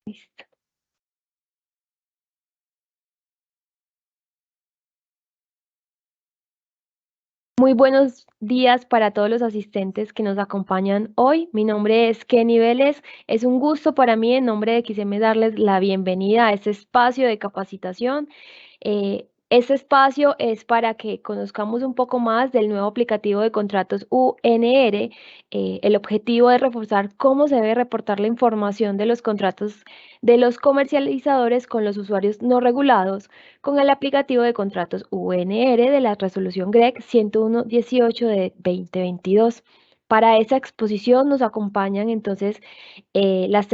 Listo. Muy buenos días para todos los asistentes que nos acompañan hoy. Mi nombre es Kenny Vélez. Es un gusto para mí, en nombre de XM, darles la bienvenida a este espacio de capacitación. Este espacio es para que conozcamos un poco más del nuevo aplicativo de contratos UNR. El objetivo es reforzar cómo se debe reportar la información de los contratos de los comercializadores con los usuarios no regulados con el aplicativo de contratos UNR de la resolución GREC 101/18 de 2022. Para esa exposición nos acompañan entonces eh, las,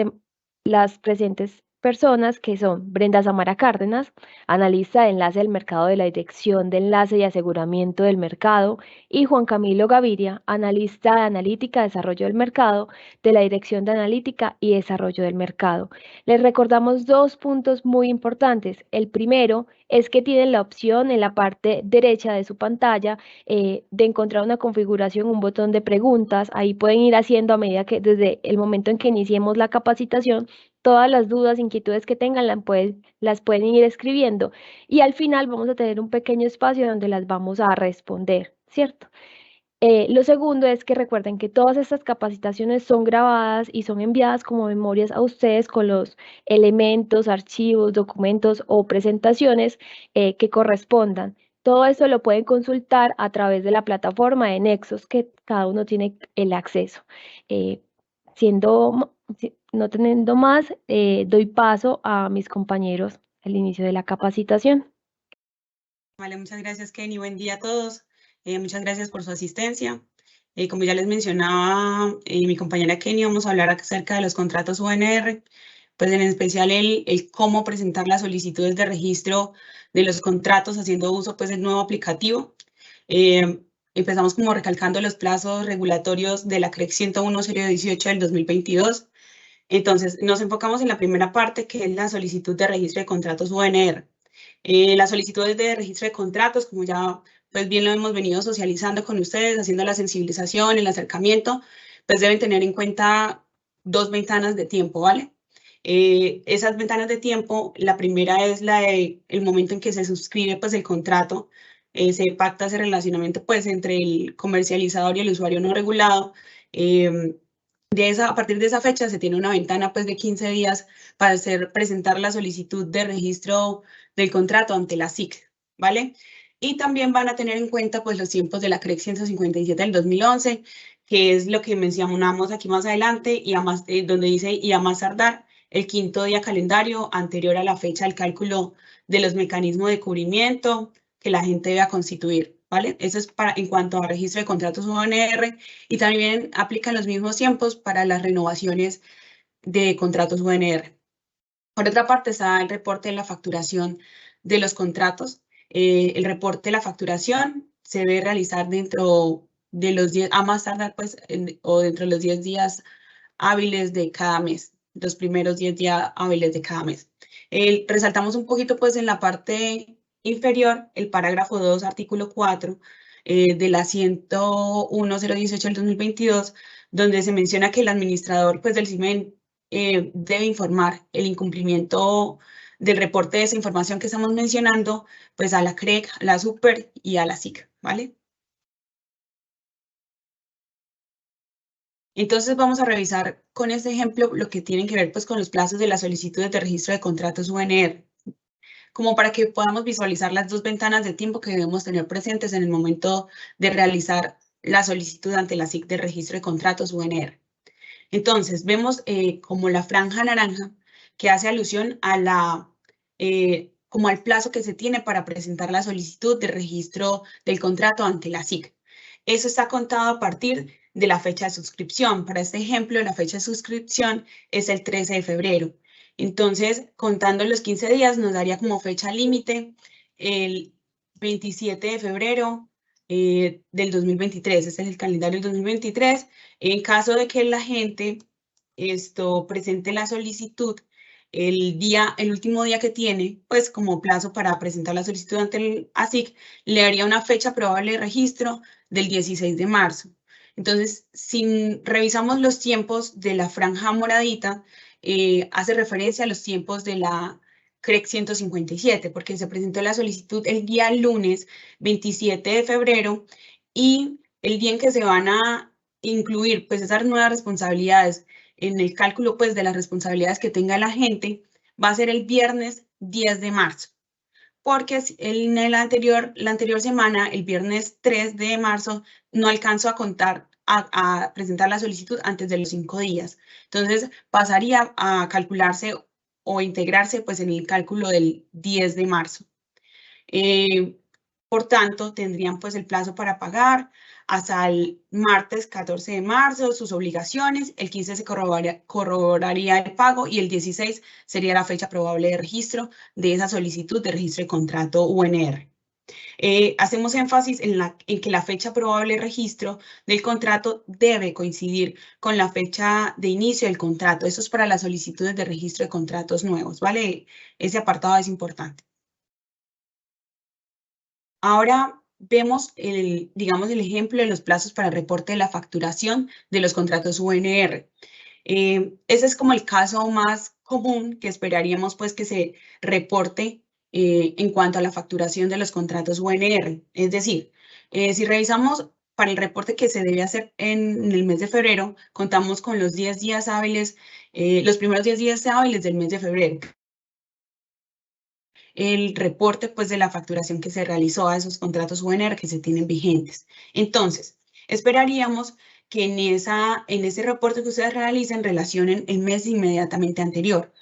las presentes personas, que son Brenda Samara Cárdenas, analista de enlace del mercado de la Dirección de Enlace y Aseguramiento del Mercado, y Juan Camilo Gaviria, analista de Analítica y Desarrollo del Mercado de la Dirección de Analítica y Desarrollo del Mercado. Les recordamos dos puntos muy importantes. El primero es que tienen la opción en la parte derecha de su pantalla de encontrar una configuración, un botón de preguntas. Ahí pueden ir haciendo, a medida que desde el momento en que iniciemos la capacitación, todas las dudas, inquietudes que tengan las pueden ir escribiendo, y al final vamos a tener un pequeño espacio donde las vamos a responder, ¿cierto? Lo segundo es que recuerden que todas estas capacitaciones son grabadas y son enviadas como memorias a ustedes con los elementos, archivos, documentos o presentaciones que correspondan. Todo eso lo pueden consultar a través de la plataforma de Nexos, que cada uno tiene el acceso. Eh, no teniendo más, doy paso a mis compañeros al inicio de la capacitación. Vale, muchas gracias, Kenny. Buen día a todos. Muchas gracias por su asistencia. Como ya les mencionaba mi compañera Kenny, vamos a hablar acerca de los contratos UNR, pues en especial el cómo presentar las solicitudes de registro de los contratos haciendo uso pues del nuevo aplicativo. Empezamos como recalcando los plazos regulatorios de la CREC 101/018 del 2022. Entonces, nos enfocamos en la primera parte, que es la solicitud de registro de contratos UNR. Las solicitudes de registro de contratos, como ya pues bien lo hemos venido socializando con ustedes, haciendo la sensibilización, el acercamiento, pues deben tener en cuenta dos ventanas de tiempo, ¿vale? Esas ventanas de tiempo, la primera es la de el momento en que se suscribe pues el contrato, se pacta ese relacionamiento pues entre el comercializador y el usuario no regulado. A partir de esa fecha se tiene una ventana pues de 15 días para presentar la solicitud de registro del contrato ante la SIC, ¿vale? Y también van a tener en cuenta pues los tiempos de la CREC 157 del 2011, que es lo que mencionamos aquí más adelante, y donde dice y a más tardar el quinto día calendario anterior a la fecha del cálculo de los mecanismos de cubrimiento que la gente debe constituir, ¿vale? Eso es en cuanto a registro de contratos UNR, y también aplican los mismos tiempos para las renovaciones de contratos UNR. Por otra parte, está el reporte de la facturación de los contratos. El reporte de la facturación se debe realizar dentro de los 10, a más tardar, pues, o dentro de los 10 días hábiles de cada mes, los primeros 10 días hábiles de cada mes. Resaltamos un poquito, pues, en la parte inferior, el parágrafo 2, artículo 4, de la 101/018 del 2022, donde se menciona que el administrador, pues, del CIMEN debe informar el incumplimiento del reporte de esa información que estamos mencionando, pues a la CREC, a la SUPER y a la SIC, ¿vale? Entonces vamos a revisar con este ejemplo lo que tienen que ver pues con los plazos de las solicitudes de registro de contratos UNR, como para que podamos visualizar las dos ventanas de tiempo que debemos tener presentes en el momento de realizar la solicitud ante la SIC de registro de contratos UNR. Entonces, vemos como la franja naranja, que hace alusión a como al plazo que se tiene para presentar la solicitud de registro del contrato ante la SIC. Eso está contado a partir de la fecha de suscripción. Para este ejemplo, la fecha de suscripción es el 13 de febrero. Entonces, contando los 15 días, nos daría como fecha límite el 27 de febrero del 2023. Este es el calendario del 2023. En caso de que la gente presente la solicitud el último día que tiene, pues como plazo para presentar la solicitud ante el ASIC, le daría una fecha probable de registro del 16 de marzo. Entonces, si revisamos los tiempos de la franja moradita, hace referencia a los tiempos de la CREC 157, porque se presentó la solicitud el día lunes 27 de febrero y el día en que se van a incluir pues esas nuevas responsabilidades en el cálculo pues de las responsabilidades que tenga el agente va a ser el viernes 10 de marzo. Porque en la anterior semana, el viernes 3 de marzo, no alcanzó a contar, a presentar la solicitud antes de los 5 días. Entonces, pasaría a calcularse o integrarse pues en el cálculo del 10 de marzo. Por tanto, tendrían pues el plazo para pagar hasta el martes 14 de marzo sus obligaciones, el 15 se corroboraría el pago y el 16 sería la fecha probable de registro de esa solicitud de registro de contrato UNR. Hacemos énfasis en que la fecha probable de registro del contrato debe coincidir con la fecha de inicio del contrato. Eso es para las solicitudes de registro de contratos nuevos, ¿vale? Ese apartado es importante. Ahora vemos digamos, el ejemplo de los plazos para el reporte de la facturación de los contratos UNR. Ese es como el caso más común que esperaríamos pues que se reporte en cuanto a la facturación de los contratos UNR. Es decir, si revisamos para el reporte que se debe hacer en el mes de febrero, contamos con los 10 días hábiles, los primeros 10 días hábiles del mes de febrero. El reporte pues de la facturación que se realizó a esos contratos UNR que se tienen vigentes. Entonces, esperaríamos que en ese reporte que ustedes realicen relacionen el mes inmediatamente anterior,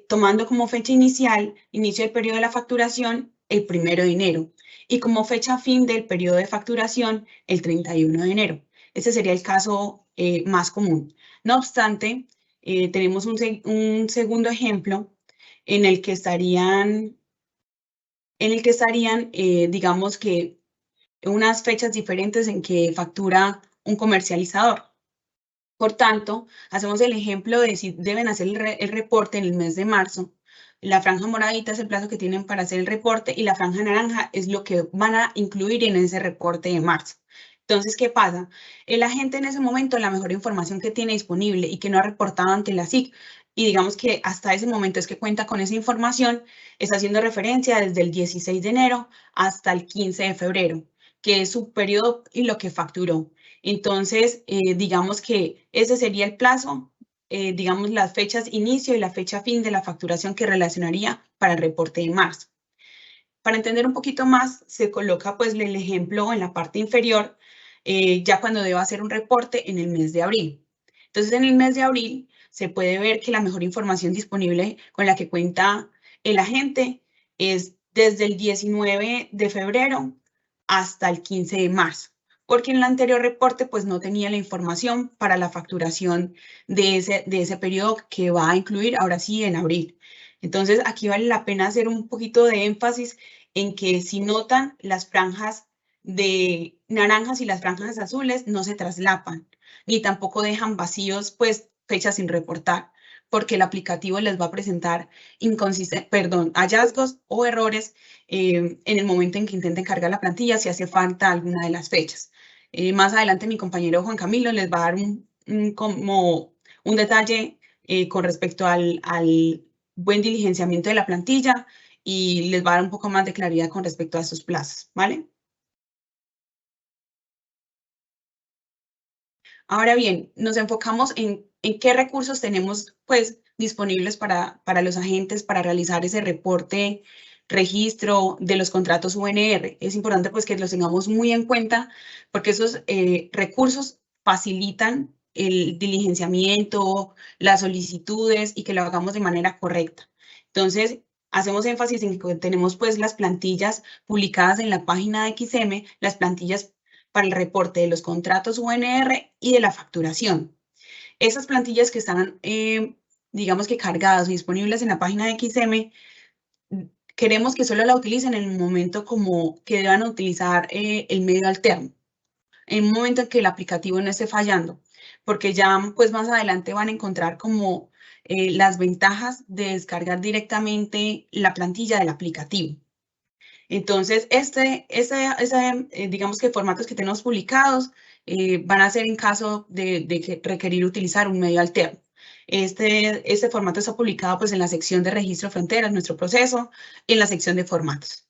tomando como fecha inicial, inicio del periodo de la facturación, el 1 de enero, y como fecha fin del periodo de facturación, el 31 de enero. Ese sería el caso más común. No obstante, tenemos un segundo ejemplo en el que estarían, digamos que, unas fechas diferentes en que factura un comercializador. Por tanto, hacemos el ejemplo de si deben hacer el reporte en el mes de marzo. La franja moradita es el plazo que tienen para hacer el reporte y la franja naranja es lo que van a incluir en ese reporte de marzo. Entonces, ¿qué pasa? El agente en ese momento, la mejor información que tiene disponible y que no ha reportado ante la SIC, y digamos que hasta ese momento es que cuenta con esa información, está haciendo referencia desde el 16 de enero hasta el 15 de febrero, que es su periodo y lo que facturó. Entonces, digamos que ese sería el plazo, digamos las fechas inicio y la fecha fin de la facturación que relacionaría para el reporte de marzo. Para entender un poquito más, se coloca pues el ejemplo en la parte inferior, ya cuando deba hacer un reporte en el mes de abril. Entonces, en el mes de abril se puede ver que la mejor información disponible con la que cuenta el agente es desde el 19 de febrero hasta el 15 de marzo, porque en el anterior reporte pues no tenía la información para la facturación de ese periodo que va a incluir ahora sí en abril. Entonces, aquí vale la pena hacer un poquito de énfasis en que si notan las franjas de naranjas y las franjas azules no se traslapan, ni tampoco dejan vacíos, pues fechas sin reportar, porque el aplicativo les va a presentar hallazgos o errores en el momento en que intenten cargar la plantilla si hace falta alguna de las fechas. Más adelante mi compañero Juan Camilo les va a dar como un detalle con respecto al buen diligenciamiento de la plantilla y les va a dar un poco más de claridad con respecto a esos plazos, ¿vale? Ahora bien, nos enfocamos en qué recursos tenemos pues disponibles para los agentes para realizar ese reporte, registro de los contratos UNR. Es importante pues que los tengamos muy en cuenta porque esos recursos facilitan el diligenciamiento, las solicitudes y que lo hagamos de manera correcta. Entonces, hacemos énfasis en que tenemos pues las plantillas publicadas en la página de XM, las plantillas para el reporte de los contratos UNR y de la facturación. Esas plantillas que están, digamos que cargadas y disponibles en la página de XM, queremos que solo la utilicen en el momento como que deban utilizar el medio alterno, en un momento en que el aplicativo no esté fallando, porque ya pues más adelante van a encontrar como las ventajas de descargar directamente la plantilla del aplicativo. Entonces, digamos que formatos que tenemos publicados van a ser en caso de requerir utilizar un medio alterno. Este formato está publicado pues en la sección de registro de fronteras, nuestro proceso, y en la sección de formatos.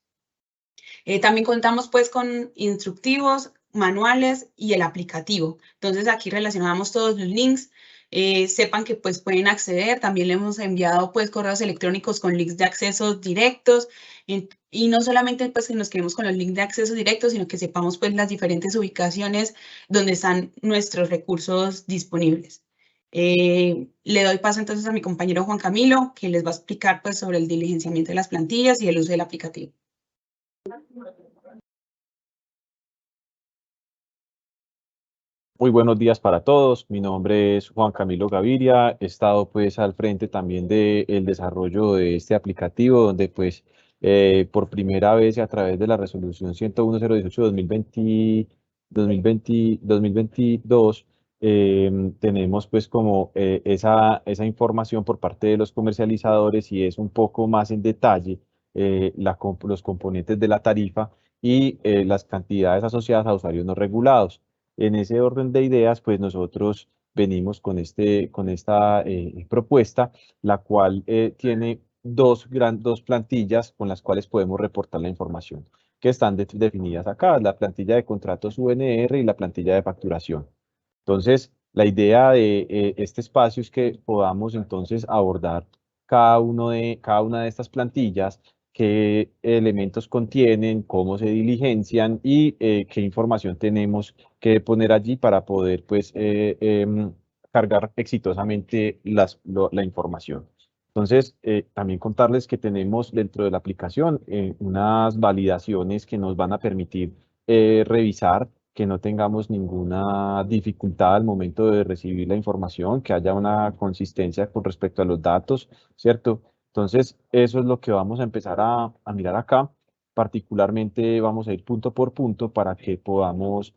También contamos pues con instructivos, manuales y el aplicativo. Entonces aquí relacionamos todos los links. Sepan que pues pueden acceder. También le hemos enviado pues correos electrónicos con links de acceso directos. Y no solamente pues que nos quedemos con los links de acceso directos, sino que sepamos pues las diferentes ubicaciones donde están nuestros recursos disponibles. Le doy paso entonces a mi compañero Juan Camilo, que les va a explicar pues sobre el diligenciamiento de las plantillas y el uso del aplicativo. Muy buenos días para todos. Mi nombre es Juan Camilo Gaviria. He estado pues al frente también del desarrollo de este aplicativo, donde pues por primera vez y a través de la resolución 11018 2022 tenemos pues como esa información por parte de los comercializadores y es un poco más en detalle los componentes de la tarifa y las cantidades asociadas a usuarios no regulados. En ese orden de ideas, pues nosotros venimos con esta propuesta, la cual tiene dos plantillas con las cuales podemos reportar la información, que están definidas acá, la plantilla de contratos UNR y la plantilla de facturación. Entonces, la idea de este espacio es que podamos entonces abordar cada una de estas plantillas, qué elementos contienen, cómo se diligencian y qué información tenemos que poner allí para poder pues cargar exitosamente la información. Entonces, también contarles que tenemos dentro de la aplicación unas validaciones que nos van a permitir revisar que no tengamos ninguna dificultad al momento de recibir la información, que haya una consistencia con respecto a los datos, ¿cierto? Entonces, eso es lo que vamos a empezar a mirar acá. Particularmente vamos a ir punto por punto para que podamos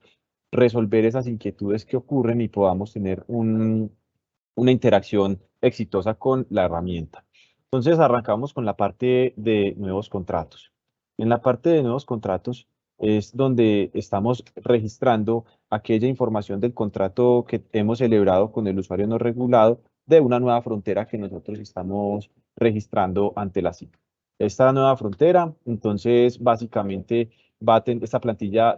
resolver esas inquietudes que ocurren y podamos tener una interacción exitosa con la herramienta. Entonces, arrancamos con la parte de nuevos contratos. En la parte de nuevos contratos es donde estamos registrando aquella información del contrato que hemos celebrado con el usuario no regulado de una nueva frontera que nosotros estamos registrando ante la SIC. Esta nueva frontera, entonces, básicamente esta plantilla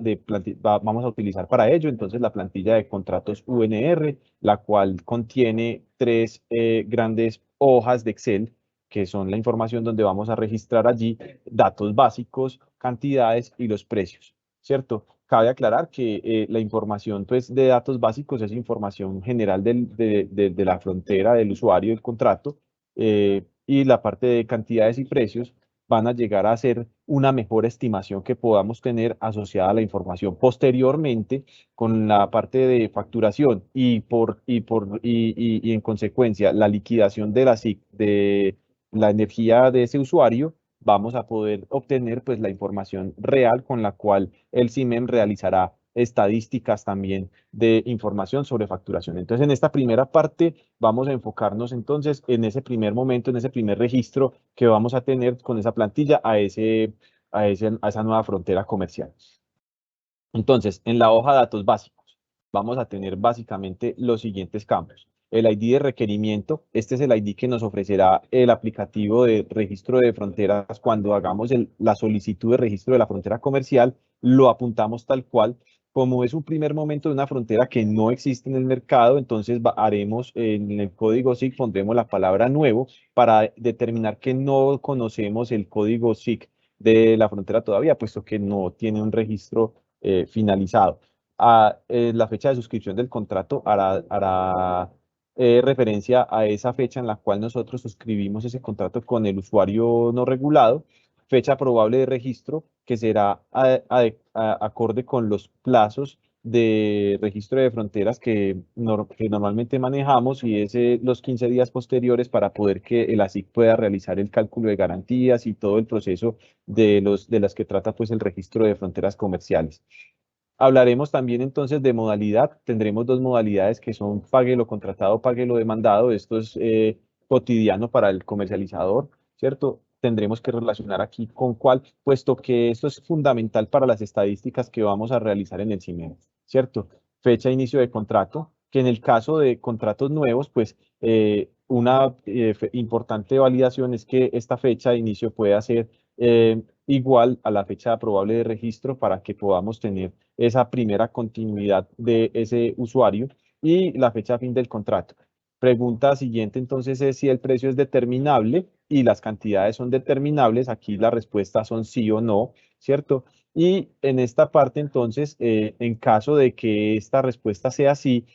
vamos a utilizar para ello, entonces, la plantilla de contratos UNR, la cual contiene tres grandes hojas de Excel, que son la información donde vamos a registrar allí datos básicos, cantidades y los precios, ¿cierto? Cabe aclarar que la información pues, de datos básicos es información general de la frontera del usuario del contrato y la parte de cantidades y precios van a llegar a ser una mejor estimación que podamos tener asociada a la información posteriormente con la parte de facturación y en consecuencia la liquidación de de la energía de ese usuario, vamos a poder obtener pues la información real con la cual el CIMEM realizará estadísticas también de información sobre facturación. Entonces, en esta primera parte vamos a enfocarnos entonces en ese primer momento, en ese primer registro que vamos a tener con esa plantilla a esa nueva frontera comercial. Entonces, en la hoja de datos básicos, vamos a tener básicamente los siguientes campos. El ID de requerimiento, este es el ID que nos ofrecerá el aplicativo de registro de fronteras cuando hagamos la solicitud de registro de la frontera comercial, lo apuntamos tal cual. Como es un primer momento de una frontera que no existe en el mercado, entonces haremos en el código SIC, pondremos la palabra nuevo para determinar que no conocemos el código SIC de la frontera todavía, puesto que no tiene un registro finalizado. La fecha de suscripción del contrato hará referencia a esa fecha en la cual nosotros suscribimos ese contrato con el usuario no regulado, fecha probable de registro que será acorde con los plazos de registro de fronteras que normalmente manejamos y es los 15 días posteriores para poder que el ASIC pueda realizar el cálculo de garantías y todo el proceso de las que trata pues el registro de fronteras comerciales. Hablaremos también entonces de modalidad. Tendremos dos modalidades que son pague lo contratado, pague lo demandado. Esto es cotidiano para el comercializador, ¿cierto? Tendremos que relacionar aquí con cuál, puesto que esto es fundamental para las estadísticas que vamos a realizar en el CIMEM, ¿cierto? Fecha de inicio de contrato, que en el caso de contratos nuevos, pues una importante validación es que esta fecha de inicio pueda ser igual a la fecha probable de registro para que podamos tener esa primera continuidad de ese usuario y la fecha fin del contrato. Pregunta siguiente entonces es si el precio es determinable y las cantidades son determinables. Aquí la respuesta son sí o no, ¿cierto? Y en esta parte entonces, en caso de que esta respuesta sea sí,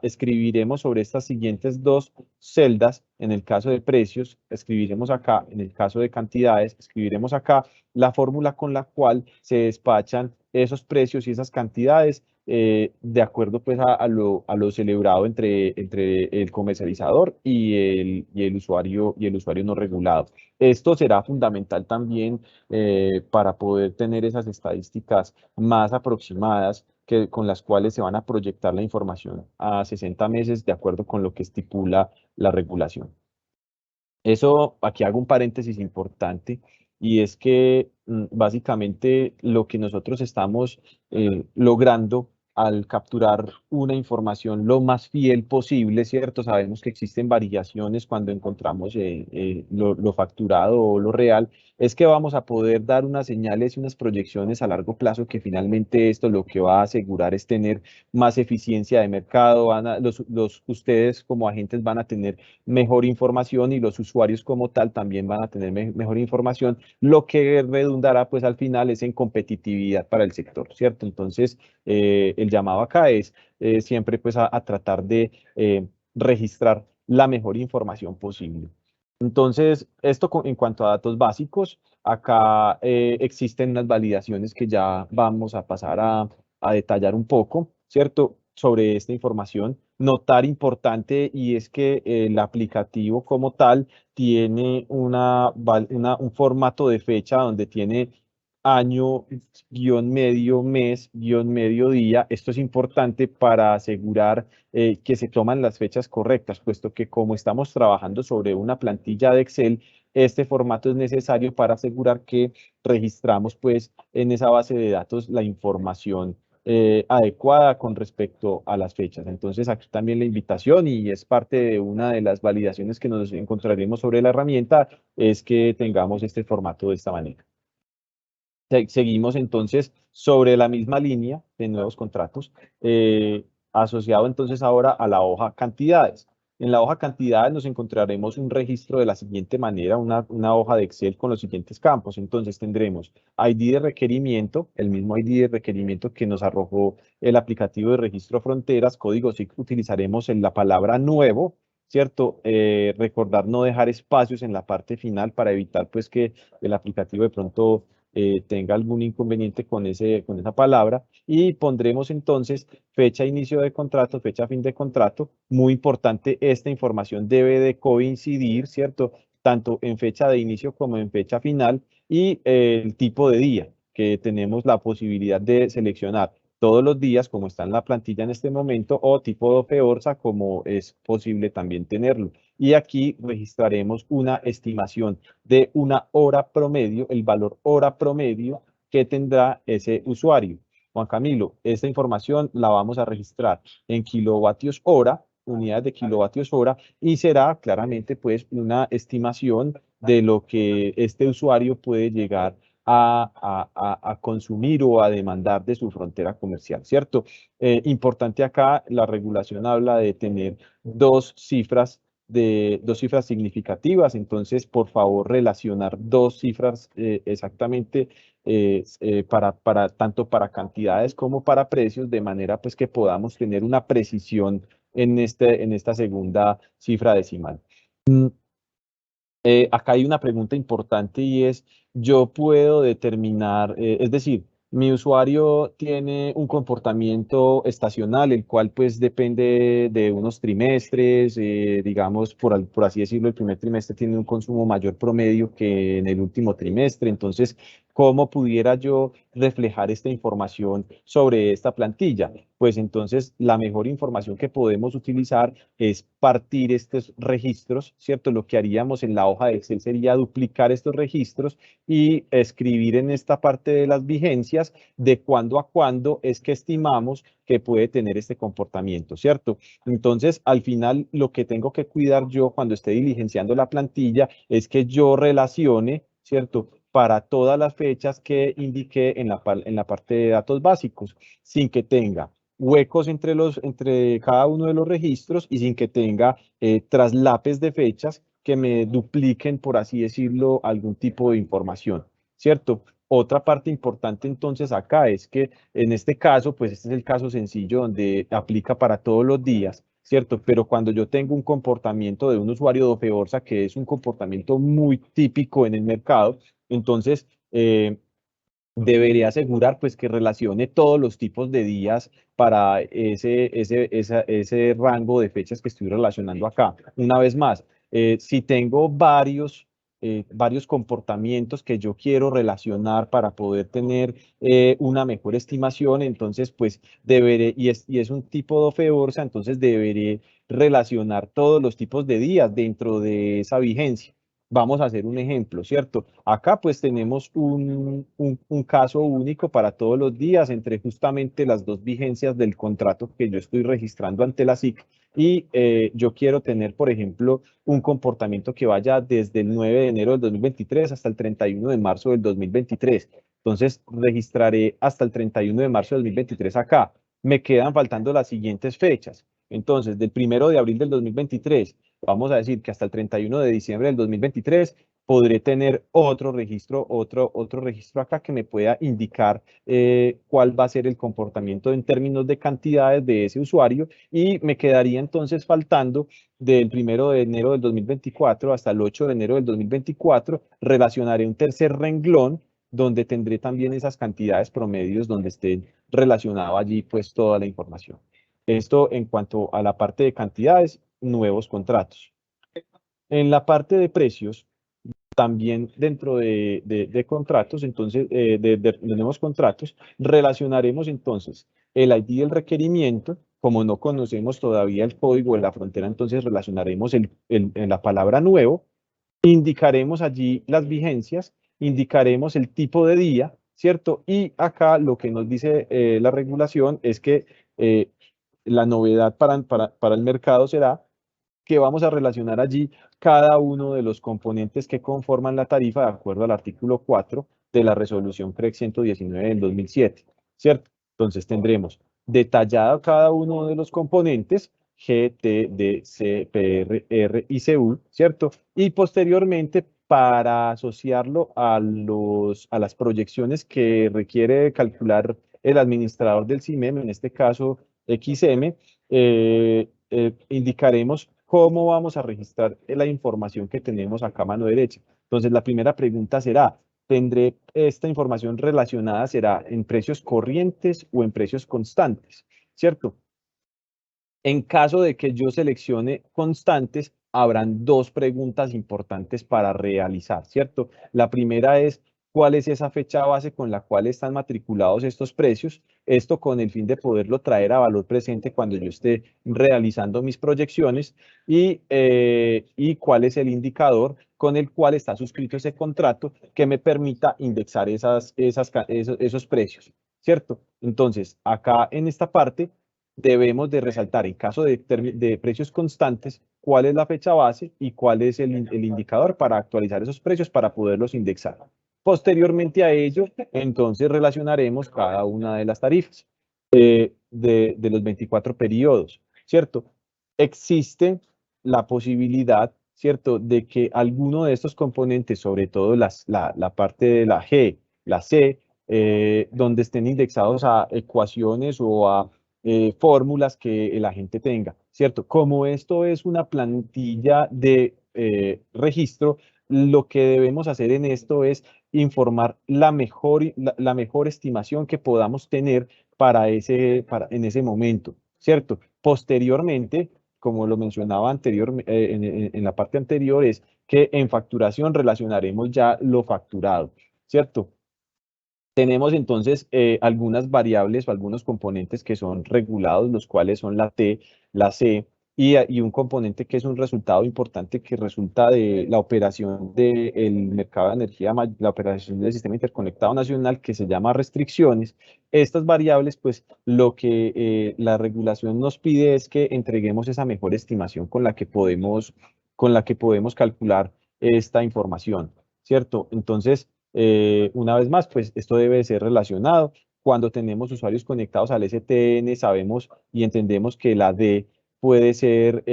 escribiremos sobre estas siguientes dos celdas. En el caso de precios, escribiremos acá; en el caso de cantidades, escribiremos acá la fórmula con la cual se despachan esos precios y esas cantidades de acuerdo pues a lo celebrado entre el comercializador y el usuario no regulado. Esto será fundamental también para poder tener esas estadísticas más aproximadas con las cuales se van a proyectar la información a 60 meses de acuerdo con lo que estipula la regulación. Eso, aquí hago un paréntesis importante, y es que básicamente lo que nosotros estamos logrando al capturar una información lo más fiel posible, ¿cierto? Sabemos que existen variaciones cuando encontramos lo facturado o lo real, es que vamos a poder dar unas señales y unas proyecciones a largo plazo que finalmente esto lo que va a asegurar es tener más eficiencia de mercado. Ustedes como agentes van a tener mejor información y los usuarios como tal también van a tener mejor información, lo que redundará pues al final es en competitividad para el sector, ¿cierto? Entonces, el llamado acá es siempre pues a tratar de registrar la mejor información posible. Entonces, esto en cuanto a datos básicos, acá existen unas validaciones que ya vamos a pasar a detallar un poco, ¿cierto? Sobre esta información. Notar importante, y es que el aplicativo como tal tiene un formato de fecha donde tiene año, guión medio, mes, guión medio día. Esto es importante para asegurar que se toman las fechas correctas, puesto que como estamos trabajando sobre una plantilla de Excel, este formato es necesario para asegurar que registramos pues en esa base de datos la información adecuada con respecto a las fechas. Entonces aquí también la invitación, y es parte de una de las validaciones que nos encontraremos sobre la herramienta, es que tengamos este formato de esta manera. Seguimos entonces sobre la misma línea de nuevos contratos, asociado entonces ahora a la hoja cantidades. En la hoja cantidades nos encontraremos un registro de la siguiente manera, una hoja de Excel con los siguientes campos. Entonces tendremos ID de requerimiento, el mismo ID de requerimiento que nos arrojó el aplicativo de registro fronteras, código SIC utilizaremos en la palabra nuevo, ¿cierto? Recordar no dejar espacios en la parte final para evitar pues que el aplicativo de pronto tenga algún inconveniente con esa palabra, y pondremos entonces fecha inicio de contrato, fecha fin de contrato. Muy importante, esta información debe de coincidir, ¿cierto? Tanto en fecha de inicio como en fecha final, y el tipo de día, que tenemos la posibilidad de seleccionar todos los días, como está en la plantilla en este momento, o tipo de ORSA, como es posible también tenerlo. Y aquí registraremos una estimación de una hora promedio, el valor hora promedio que tendrá ese usuario. Juan Camilo, esta información la vamos a registrar en kilovatios hora, unidades de kilovatios hora, y será claramente pues una estimación de lo que este usuario puede llegar a consumir o a demandar de su frontera comercial, ¿cierto? Importante acá, la regulación habla de tener dos cifras significativas. Entonces, por favor, relacionar dos cifras exactamente tanto para cantidades como para precios, de manera pues que podamos tener una precisión en esta segunda cifra decimal. Acá hay una pregunta importante, y es: yo puedo determinar, es decir, mi usuario tiene un comportamiento estacional, el cual pues depende de unos trimestres, digamos, por así decirlo, el primer trimestre tiene un consumo mayor promedio que en el último trimestre. Entonces, ¿Cómo pudiera yo reflejar esta información sobre esta plantilla? Pues entonces la mejor información que podemos utilizar es partir estos registros, ¿cierto? Lo que haríamos en la hoja de Excel sería duplicar estos registros y escribir en esta parte de las vigencias de cuándo a cuándo es que estimamos que puede tener este comportamiento, ¿cierto? Entonces, al final, lo que tengo que cuidar yo cuando esté diligenciando la plantilla es que yo relacione, ¿cierto?, para todas las fechas que indiqué en la parte de datos básicos, sin que tenga huecos entre cada uno de los registros y sin que tenga traslapes de fechas que me dupliquen, por así decirlo, algún tipo de información, ¿cierto? Otra parte importante entonces acá es que en este caso, pues este es el caso sencillo donde aplica para todos los días, ¿cierto? Pero cuando yo tengo un comportamiento de un usuario de Ofeborsa, que es un comportamiento muy típico en el mercado, entonces debería asegurar pues que relacione todos los tipos de días para ese rango de fechas que estoy relacionando acá. Una vez más, si tengo varios comportamientos que yo quiero relacionar para poder tener una mejor estimación, entonces pues deberé, y es un tipo de Ofeborsa, entonces deberé relacionar todos los tipos de días dentro de esa vigencia. Vamos a hacer un ejemplo, ¿cierto? Acá pues tenemos un caso único para todos los días entre justamente las dos vigencias del contrato que yo estoy registrando ante la SIC y yo quiero tener, por ejemplo, un comportamiento que vaya desde el 9 de enero del 2023 hasta el 31 de marzo del 2023. Entonces registraré hasta el 31 de marzo del 2023 acá. Me quedan faltando las siguientes fechas. Entonces, del 1 de abril del 2023, vamos a decir que hasta el 31 de diciembre del 2023 podré tener otro registro acá que me pueda indicar cuál va a ser el comportamiento en términos de cantidades de ese usuario y me quedaría entonces faltando del 1 de enero del 2024 hasta el 8 de enero del 2024, relacionaré un tercer renglón donde tendré también esas cantidades promedios donde estén relacionado allí pues toda la información. Esto en cuanto a la parte de cantidades, nuevos contratos. En la parte de precios, también dentro de contratos, entonces, de nuevos contratos, relacionaremos entonces el ID del requerimiento. Como no conocemos todavía el código de la frontera, entonces relacionaremos en la palabra nuevo, indicaremos allí las vigencias, indicaremos el tipo de día, ¿cierto? Y acá lo que nos dice la regulación es que la novedad para el mercado será que vamos a relacionar allí cada uno de los componentes que conforman la tarifa de acuerdo al artículo 4 de la resolución CREC 119 del 2007, ¿cierto? Entonces tendremos detallado cada uno de los componentes, G, T, D, C, P, R y CU, ¿cierto? Y posteriormente, para asociarlo a las proyecciones que requiere calcular el administrador del CIMEM, en este caso XM, indicaremos cómo vamos a registrar la información que tenemos acá a mano derecha. Entonces, la primera pregunta será, ¿tendré esta información relacionada, será en precios corrientes o en precios constantes? ¿Cierto? En caso de que yo seleccione constantes, habrán dos preguntas importantes para realizar, ¿cierto? La primera es, ¿cuál es esa fecha base con la cual están matriculados estos precios? Esto con el fin de poderlo traer a valor presente cuando yo esté realizando mis proyecciones y cuál es el indicador con el cual está suscrito ese contrato que me permita indexar esos precios, ¿cierto? Entonces, acá en esta parte debemos de resaltar en caso de precios constantes cuál es la fecha base y cuál es el indicador para actualizar esos precios para poderlos indexar. Posteriormente a ello, entonces relacionaremos cada una de las tarifas de los 24 periodos, ¿cierto? Existe la posibilidad, ¿cierto?, de que alguno de estos componentes, sobre todo la parte de la G, la C, donde estén indexados a ecuaciones o a fórmulas que la gente tenga, ¿cierto? Como esto es una plantilla de registro, lo que debemos hacer en esto es informar la mejor estimación que podamos tener en ese momento, ¿cierto? Posteriormente, como lo mencionaba en la parte anterior, es que en facturación relacionaremos ya lo facturado, ¿cierto? tenemos entonces algunas variables o algunos componentes que son regulados, los cuales son la T, la C, y un componente que es un resultado importante que resulta de la operación del mercado de energía, la operación del sistema interconectado nacional, que se llama restricciones. Estas variables, pues lo que la regulación nos pide es que entreguemos esa mejor estimación con la que podemos calcular esta información, ¿cierto? Entonces, una vez más, pues esto debe ser relacionado. Cuando tenemos usuarios conectados al STN, sabemos y entendemos que la D puede ser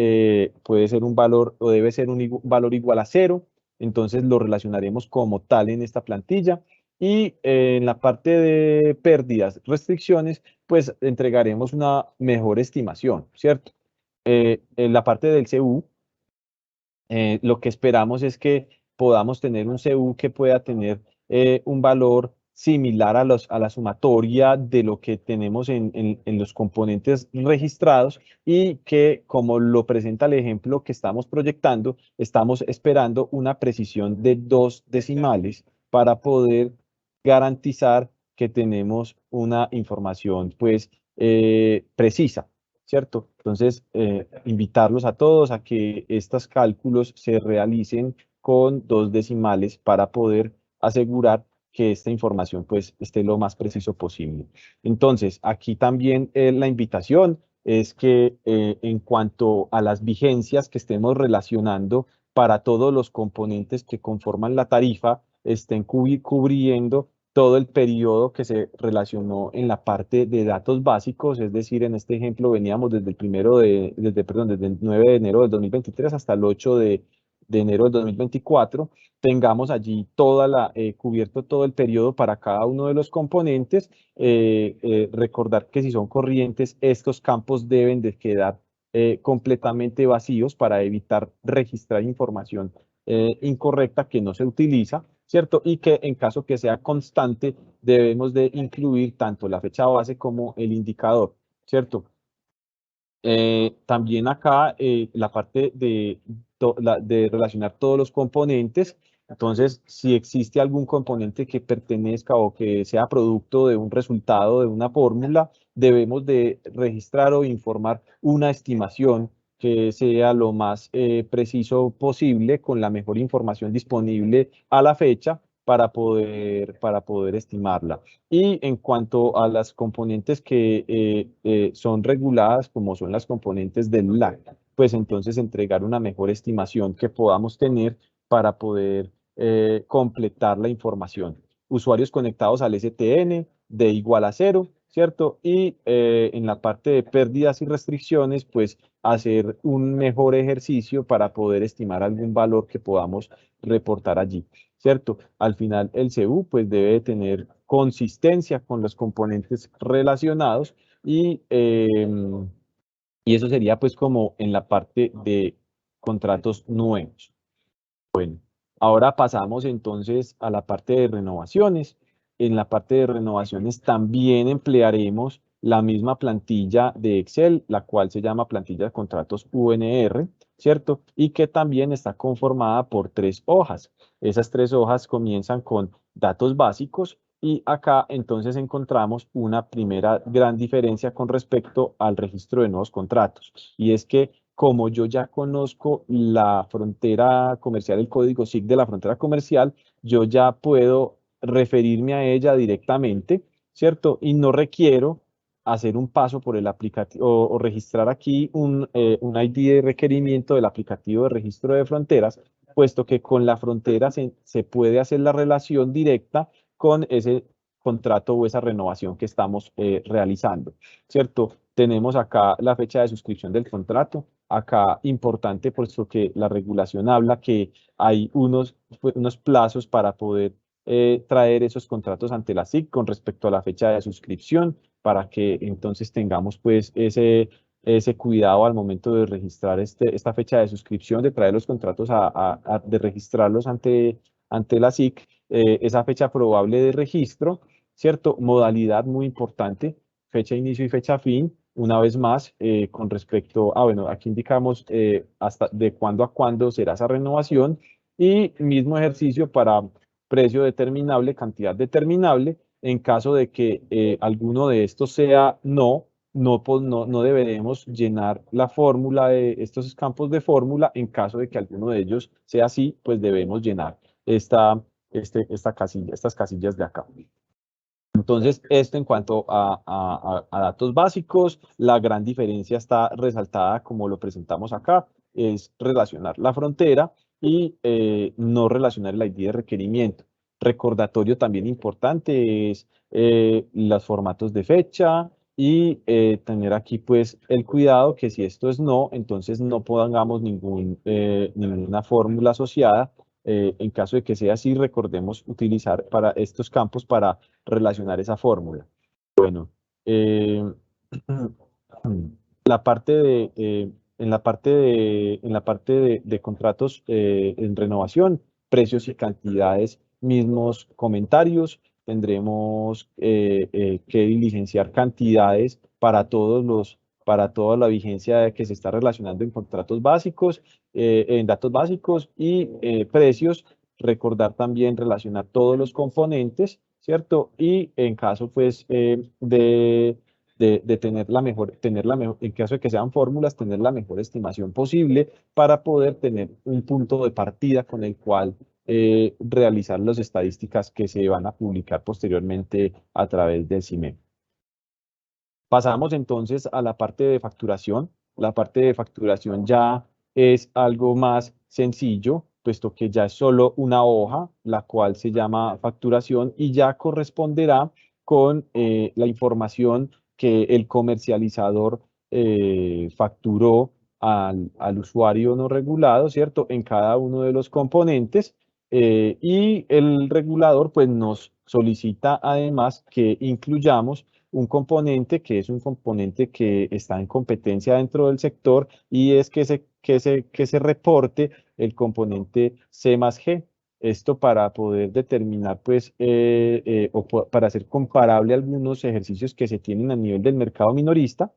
un valor o debe ser un valor igual a 0. Entonces lo relacionaremos como tal en esta plantilla. Y en la parte de pérdidas, restricciones, pues entregaremos una mejor estimación, ¿cierto? En la parte del CU, lo que esperamos es que podamos tener un CU que pueda tener un valor similar a la sumatoria de lo que tenemos en los componentes registrados, y que, como lo presenta el ejemplo que estamos proyectando, estamos esperando una precisión de 2 decimales para poder garantizar que tenemos una información pues precisa, ¿cierto? Entonces, invitarlos a todos a que estos cálculos se realicen con 2 decimales para poder asegurar que esta información pues esté lo más preciso posible. Entonces, aquí también la invitación es que en cuanto a las vigencias que estemos relacionando para todos los componentes que conforman la tarifa, estén cubriendo todo el periodo que se relacionó en la parte de datos básicos, es decir, en este ejemplo veníamos desde desde el 9 de enero del 2023 hasta el 8 de enero del 2024, tengamos allí cubierto todo el periodo para cada uno de los componentes. Recordar que si son corrientes, estos campos deben de quedar completamente vacíos para evitar registrar información incorrecta que no se utiliza, ¿cierto? Y que en caso que sea constante, debemos de incluir tanto la fecha base como el indicador, ¿cierto? También acá la parte de relacionar todos los componentes. Entonces, si existe algún componente que pertenezca o que sea producto de un resultado de una fórmula, debemos de registrar o informar una estimación que sea lo más preciso posible, con la mejor información disponible a la fecha para poder estimarla. Y en cuanto a las componentes que son reguladas, como son las componentes del LAC, pues entonces entregar una mejor estimación que podamos tener para poder completar la información. Usuarios conectados al STN de igual a 0, ¿cierto? Y en la parte de pérdidas y restricciones, pues hacer un mejor ejercicio para poder estimar algún valor que podamos reportar allí, ¿cierto? Al final, el CU pues debe tener consistencia con los componentes relacionados, y eso sería pues como en la parte de contratos nuevos. Bueno, ahora pasamos entonces a la parte de renovaciones. En la parte de renovaciones también emplearemos la misma plantilla de Excel, la cual se llama plantilla de contratos UNR, ¿cierto? Y que también está conformada por 3 hojas. Esas 3 hojas comienzan con datos básicos, y acá entonces encontramos una primera gran diferencia con respecto al registro de nuevos contratos. Y es que, como yo ya conozco la frontera comercial, el código SIC de la frontera comercial, yo ya puedo referirme a ella directamente, ¿cierto? Y no requiero hacer un paso por el aplicativo o registrar aquí un ID de requerimiento del aplicativo de registro de fronteras, puesto que con la frontera se puede hacer la relación directa con ese contrato o esa renovación que estamos realizando, ¿cierto? Tenemos acá la fecha de suscripción del contrato. Acá importante, puesto que la regulación habla que hay unos plazos para poder traer esos contratos ante la SIC con respecto a la fecha de suscripción, para que entonces tengamos pues ese cuidado al momento de registrar esta fecha de suscripción, de traer los contratos de registrarlos ante la SIC, esa fecha probable de registro, ¿cierto? Modalidad muy importante, fecha de inicio y fecha fin. Una vez más, con respecto bueno, aquí indicamos hasta de cuándo a cuándo será esa renovación, y mismo ejercicio para precio determinable, cantidad determinable, En caso de que alguno de estos sea no, no deberemos llenar la fórmula de estos campos de fórmula. En caso de que alguno de ellos sea sí, pues debemos llenar estas casillas de acá. Entonces, esto en cuanto a datos básicos, la gran diferencia está resaltada como lo presentamos acá, es relacionar la frontera y no relacionar el ID de requerimiento. Recordatorio también importante es los formatos de fecha y tener aquí pues el cuidado que si esto es no, entonces no pongamos ninguna fórmula asociada. En caso de que sea así, recordemos utilizar para estos campos para relacionar esa fórmula. Bueno, eh, la parte en la parte de contratos en renovación, precios y cantidades, mismos comentarios. Tendremos que diligenciar cantidades para para toda la vigencia que se está relacionando en contratos básicos, en datos básicos y precios. Recordar también relacionar todos los componentes, ¿cierto? Y en caso, pues, de tener tener la mejor, en caso de que sean fórmulas, tener la mejor estimación posible para poder tener un punto de partida con el cual realizar las estadísticas que se van a publicar posteriormente a través del CIMEM. Pasamos entonces a la parte de facturación. La parte de facturación ya es algo más sencillo, puesto que ya es solo una hoja, la cual se llama facturación y ya corresponderá con la información que el comercializador facturó al usuario no regulado, ¿cierto? En cada uno de los componentes. Y el regulador pues nos solicita además que incluyamos un componente que es un componente que está en competencia dentro del sector y es que se reporte el componente C más G. Esto para poder determinar, pues, para hacer comparable algunos ejercicios que se tienen a nivel del mercado minorista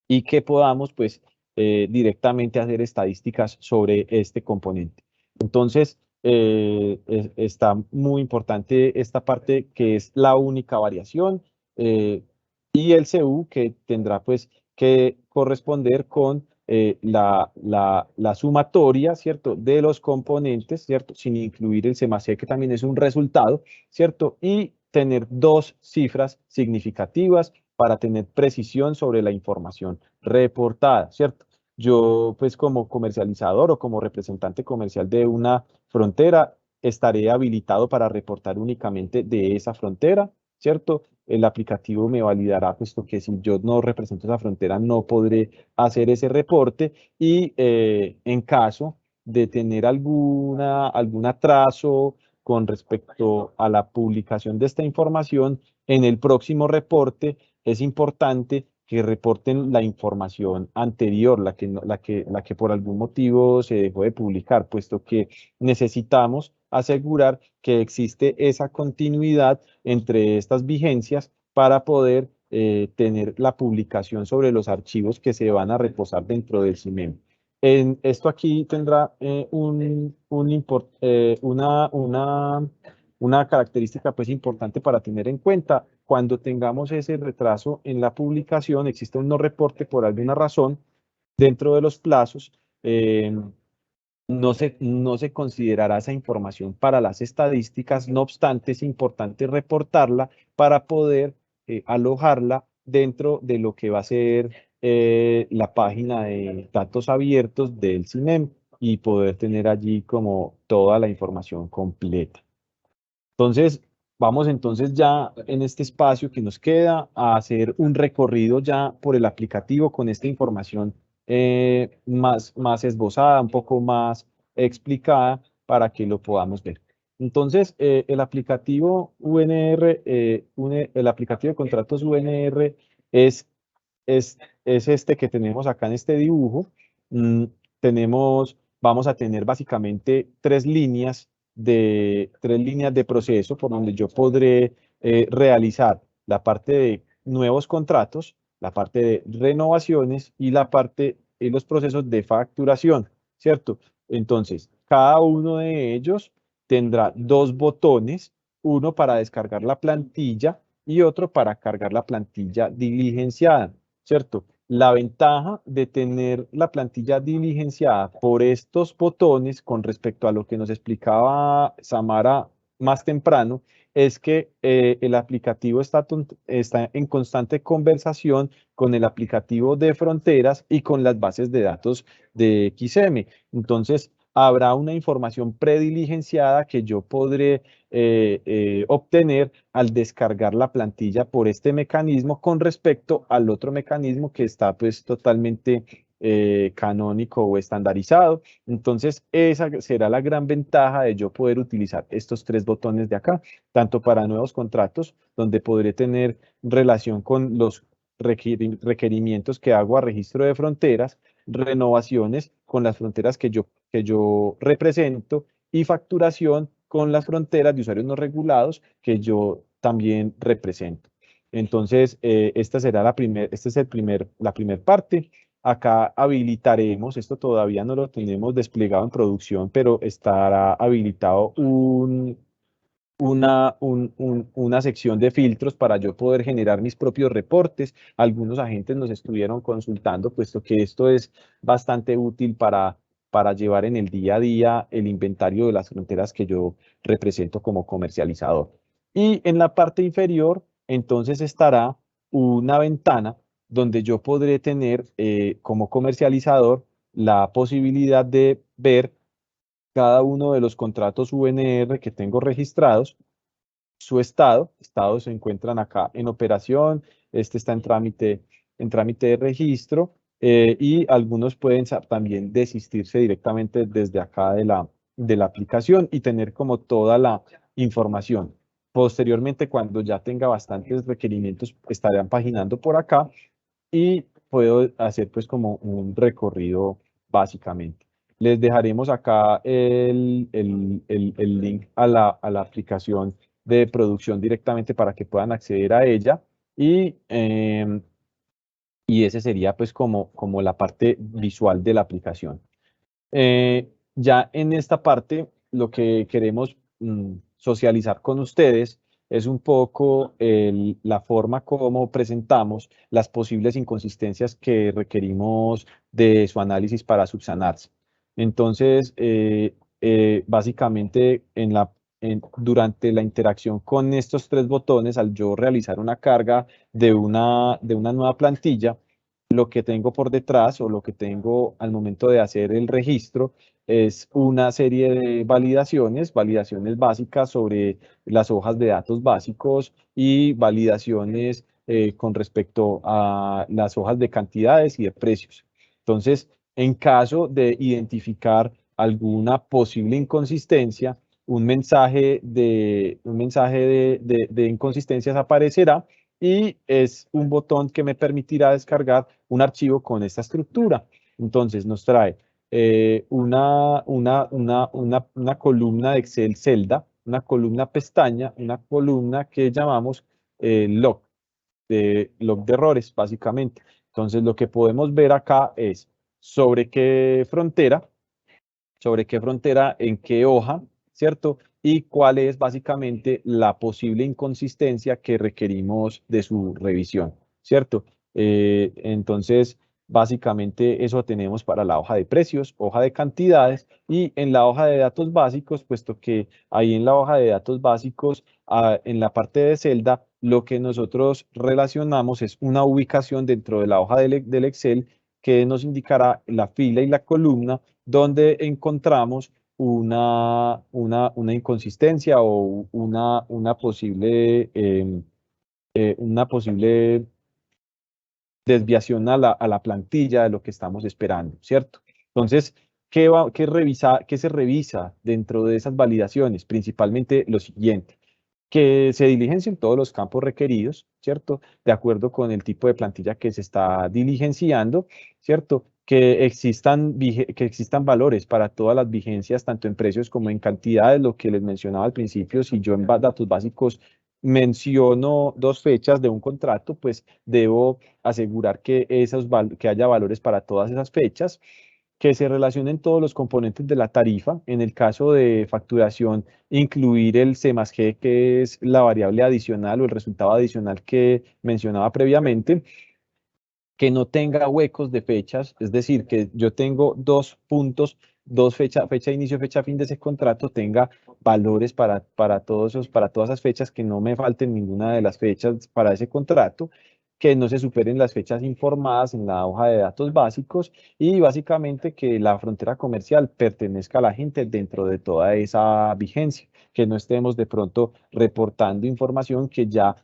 y que podamos, pues, directamente hacer estadísticas sobre este componente. Entonces, está muy importante esta parte que es la única variación y el CU que tendrá pues que corresponder con la sumatoria, ¿cierto? De los componentes, ¿cierto? Sin incluir el C+E, que también es un resultado, ¿cierto? Y tener dos cifras significativas para tener precisión sobre la información reportada, ¿cierto? Yo, pues como comercializador o como representante comercial de una frontera, estaré habilitado para reportar únicamente de esa frontera, ¿cierto? El aplicativo me validará, puesto que si yo no represento esa frontera, no podré hacer ese reporte y en caso de tener algún atraso con respecto a la publicación de esta información, en el próximo reporte es importante que reporten la información anterior, la que por algún motivo se dejó de publicar, puesto que necesitamos asegurar que existe esa continuidad entre estas vigencias para poder tener la publicación sobre los archivos que se van a reposar dentro del CIMEM. Esto aquí tendrá una característica pues importante para tener en cuenta. Cuando tengamos ese retraso en la publicación, existe un no reporte por alguna razón dentro de los plazos, no se considerará esa información para las estadísticas. No obstante, es importante reportarla para poder alojarla dentro de lo que va a ser la página de datos abiertos del CIMEM y poder tener allí como toda la información completa. Entonces, vamos entonces ya en este espacio que nos queda a hacer un recorrido ya por el aplicativo con esta información más esbozada, un poco más explicada para que lo podamos ver. Entonces, el aplicativo UNR, el aplicativo de contratos UNR es este que tenemos acá en este dibujo. Vamos a tener básicamente tres líneas de proceso por donde yo podré realizar la parte de nuevos contratos, la parte de renovaciones y la parte y los procesos de facturación, ¿cierto? Entonces, cada uno de ellos tendrá dos botones uno para descargar la plantilla y otro para cargar la plantilla diligenciada, ¿cierto? La ventaja de tener la plantilla diligenciada por estos botones con respecto a lo que nos explicaba Samara más temprano es que el aplicativo está en constante conversación con el aplicativo de fronteras y con las bases de datos de XM. Entonces, habrá una información prediligenciada que yo podré obtener al descargar la plantilla por este mecanismo con respecto al otro mecanismo que está pues totalmente canónico o estandarizado. Entonces, esa será la gran ventaja de yo poder utilizar estos tres botones de acá, tanto para nuevos contratos, donde podré tener relación con los requerimientos que hago a registro de fronteras, renovaciones con las fronteras que yo represento y facturación con las fronteras de usuarios no regulados que yo también represento. Entonces, esta será la primera parte. Acá habilitaremos, esto todavía no lo tenemos desplegado en producción, pero estará habilitado una sección de filtros para yo poder generar mis propios reportes. Algunos agentes nos estuvieron consultando, puesto que esto es bastante útil para llevar en el día a día el inventario de las fronteras que yo represento como comercializador. Y en la parte inferior, entonces estará una ventana donde yo podré tener como comercializador la posibilidad de ver cada uno de los contratos UNR que tengo registrados, su estados se encuentran acá en operación, este está en trámite de registro y algunos pueden también desistirse directamente desde acá de la aplicación y tener como toda la información. Posteriormente, cuando ya tenga bastantes requerimientos, estarán paginando por acá y puedo hacer pues como un recorrido básicamente. Les dejaremos acá el link a la aplicación de producción directamente para que puedan acceder a ella y ese sería pues como la parte visual de la aplicación. Ya en esta parte lo que queremos socializar con ustedes es un poco la forma como presentamos las posibles inconsistencias que requerimos de su análisis para subsanarse. Entonces, básicamente durante la interacción con estos tres botones, al yo realizar una carga de una nueva plantilla, lo que tengo por detrás o lo que tengo al momento de hacer el registro es una serie de validaciones básicas sobre las hojas de datos básicos y validaciones con respecto a las hojas de cantidades y de precios. Entonces, en caso de identificar alguna posible inconsistencia, un mensaje de inconsistencias aparecerá y es un botón que me permitirá descargar un archivo con esta estructura. Entonces nos trae una columna de Excel celda, una columna pestaña, una columna que llamamos log de errores, básicamente. Entonces lo que podemos ver acá es sobre qué frontera, en qué hoja, ¿cierto? Y cuál es básicamente la posible inconsistencia que requerimos de su revisión, ¿cierto? Entonces, básicamente eso tenemos para la hoja de precios, hoja de cantidades y en la hoja de datos básicos, puesto que ahí en la hoja de datos básicos, en la parte de celda, lo que nosotros relacionamos es una ubicación dentro de la hoja del Excel que nos indicará la fila y la columna donde encontramos una inconsistencia o una posible desviación a la plantilla de lo que estamos esperando, ¿cierto? Entonces, ¿qué se revisa dentro de esas validaciones? Principalmente lo siguiente, que se diligencien todos los campos requeridos, ¿cierto? De acuerdo con el tipo de plantilla que se está diligenciando, ¿cierto? Que existan valores para todas las vigencias, tanto en precios como en cantidades, lo que les mencionaba al principio, si yo en datos básicos menciono 2 fechas de un contrato, pues debo asegurar que haya valores para todas esas fechas. que se relacionen todos los componentes de la tarifa. En el caso de facturación, incluir el C+G, que es la variable adicional o el resultado adicional que mencionaba previamente, que no tenga huecos de fechas, es decir, que yo tengo dos puntos, fecha de inicio, fecha fin de ese contrato, tenga valores para todas esas fechas, que no me falten ninguna de las fechas para ese contrato, que no se superen las fechas informadas en la hoja de datos básicos y básicamente que la frontera comercial pertenezca a la gente dentro de toda esa vigencia, que no estemos de pronto reportando información que ya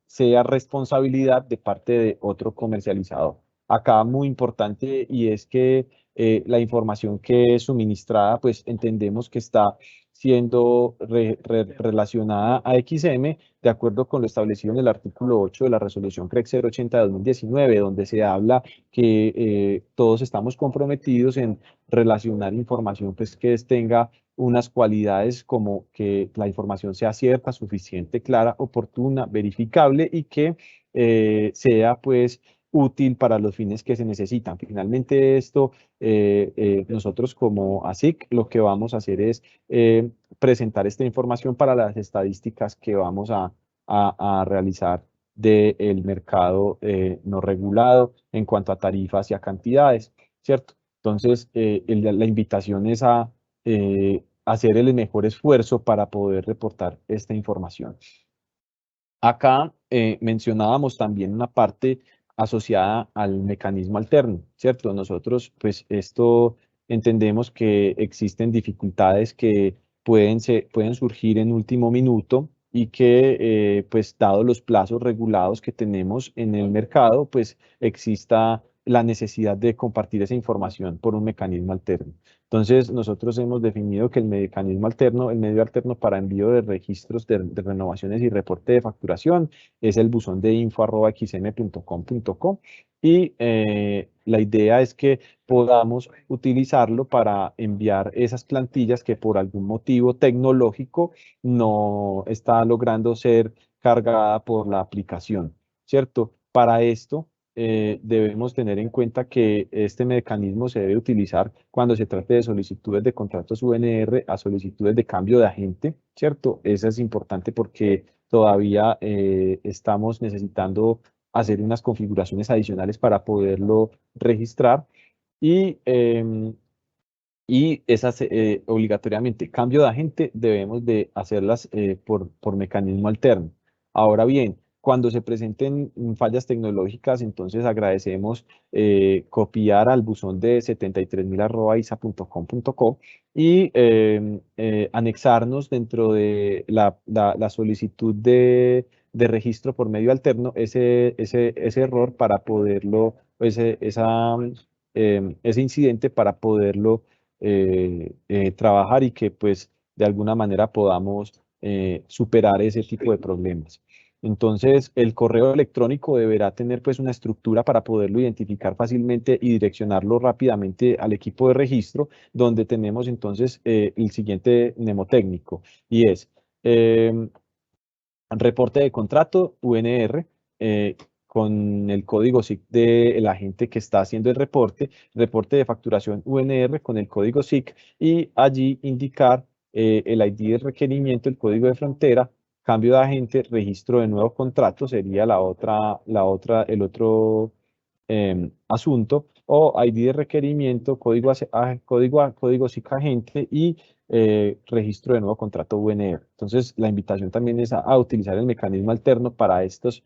sea responsabilidad de parte de otro comercializador. Acá muy importante y es que la información que es suministrada, pues entendemos que está siendo relacionada a XM de acuerdo con lo establecido en el artículo 8 de la resolución CREC 080 de 2019, donde se habla que todos estamos comprometidos en relacionar información pues, que tenga unas cualidades como que la información sea cierta, suficiente, clara, oportuna, verificable y que sea pues útil para los fines que se necesitan. Finalmente esto, nosotros como ASIC lo que vamos a hacer es presentar esta información para las estadísticas que vamos a realizar del mercado no regulado en cuanto a tarifas y a cantidades, ¿cierto? Entonces, la invitación es a hacer el mejor esfuerzo para poder reportar esta información. Acá mencionábamos también una parte asociada al mecanismo alterno, ¿cierto? Nosotros, pues esto entendemos que existen dificultades que pueden surgir en último minuto y que, pues dado los plazos regulados que tenemos en el mercado, pues exista la necesidad de compartir esa información por un mecanismo alterno. Entonces, nosotros hemos definido que el mecanismo alterno, el medio alterno para envío de registros de renovaciones y reporte de facturación es el buzón de info@xm.com.co y la idea es que podamos utilizarlo para enviar esas plantillas que por algún motivo tecnológico no está logrando ser cargada por la aplicación, ¿cierto? Para esto debemos tener en cuenta que este mecanismo se debe utilizar cuando se trate de solicitudes de contratos UNR a solicitudes de cambio de agente, ¿cierto? Eso es importante porque todavía estamos necesitando hacer unas configuraciones adicionales para poderlo registrar y esas obligatoriamente cambio de agente debemos de hacerlas por mecanismo alterno. Ahora bien, cuando se presenten fallas tecnológicas, entonces agradecemos copiar al buzón de 73.000@isa.com.co y anexarnos dentro de la solicitud de registro por medio alterno ese error para poderlo, ese incidente para poderlo trabajar y que pues de alguna manera podamos superar ese tipo de problemas. Entonces, el correo electrónico deberá tener pues una estructura para poderlo identificar fácilmente y direccionarlo rápidamente al equipo de registro, donde tenemos entonces el siguiente mnemotécnico y es reporte de contrato UNR con el código SIC del agente que está haciendo el reporte de facturación UNR con el código SIC y allí indicar el ID de requerimiento, el código de frontera, cambio de agente, registro de nuevo contrato sería el otro asunto, o ID de requerimiento, código SIC agente y registro de nuevo contrato UNR. Entonces, la invitación también es a utilizar el mecanismo alterno para estos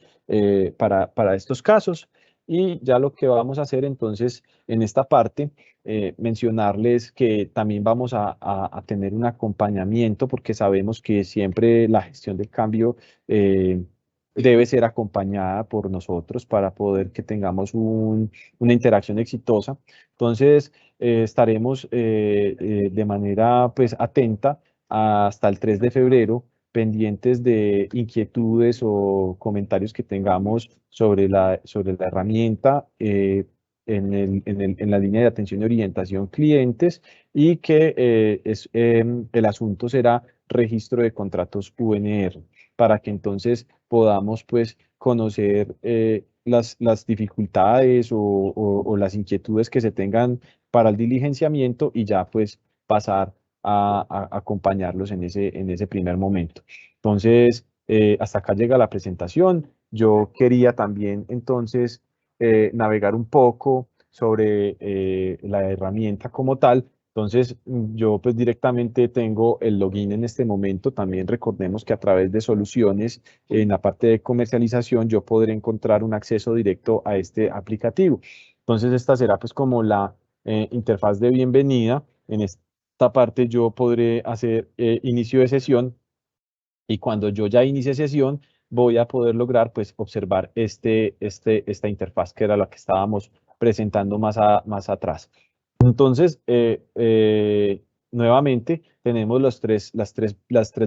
casos. Y ya lo que vamos a hacer entonces en esta parte, mencionarles que también vamos a tener un acompañamiento porque sabemos que siempre la gestión del cambio debe ser acompañada por nosotros para poder que tengamos una interacción exitosa. Entonces, estaremos de manera pues atenta hasta el 3 de febrero, pendientes de inquietudes o comentarios que tengamos sobre la herramienta en la línea de atención y orientación clientes y que el asunto será registro de contratos UNR para que entonces podamos pues conocer las dificultades o las inquietudes que se tengan para el diligenciamiento y ya pues pasar a acompañarlos en ese primer momento. Entonces, hasta acá llega la presentación. Yo quería también entonces navegar un poco sobre la herramienta como tal. Entonces, yo pues directamente tengo el login en este momento. También recordemos que a través de soluciones, en la parte de comercialización, yo podré encontrar un acceso directo a este aplicativo. Entonces, esta será pues como la interfaz de bienvenida. En esta parte yo podré hacer inicio de sesión y cuando yo ya inicie sesión voy a poder lograr pues observar esta interfaz que era la que estábamos presentando más atrás. Entonces, nuevamente tenemos las tres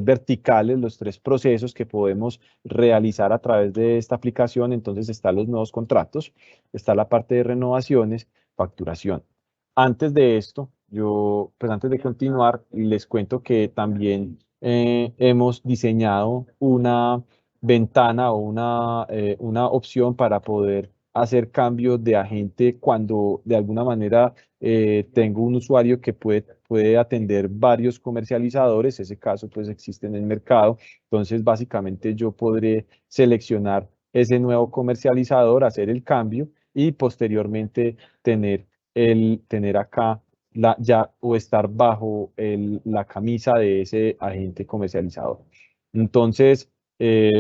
verticales, los tres procesos que podemos realizar a través de esta aplicación. Entonces están los nuevos contratos, está la parte de renovaciones, facturación. Antes de esto, pues antes de continuar, les cuento que también hemos diseñado una ventana o una opción para poder hacer cambios de agente cuando de alguna manera tengo un usuario que puede atender varios comercializadores. Ese caso pues existe en el mercado. Entonces básicamente yo podré seleccionar ese nuevo comercializador, hacer el cambio y posteriormente tener acá ya o estar bajo la camisa de ese agente comercializador. Entonces,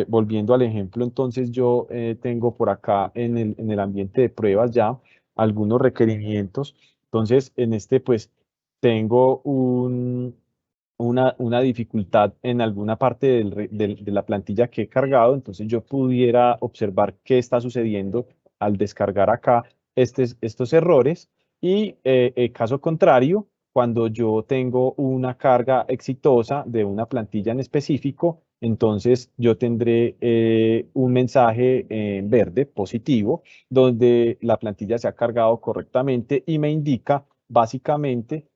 volviendo al ejemplo, entonces yo tengo por acá en el ambiente de pruebas ya algunos requerimientos. Entonces, en este pues tengo una dificultad en alguna parte de la plantilla que he cargado. Entonces yo pudiera observar qué está sucediendo al descargar acá estos errores. Y caso contrario, cuando yo tengo una carga exitosa de una plantilla en específico, entonces yo tendré un mensaje en verde positivo donde la plantilla se ha cargado correctamente y me indica básicamente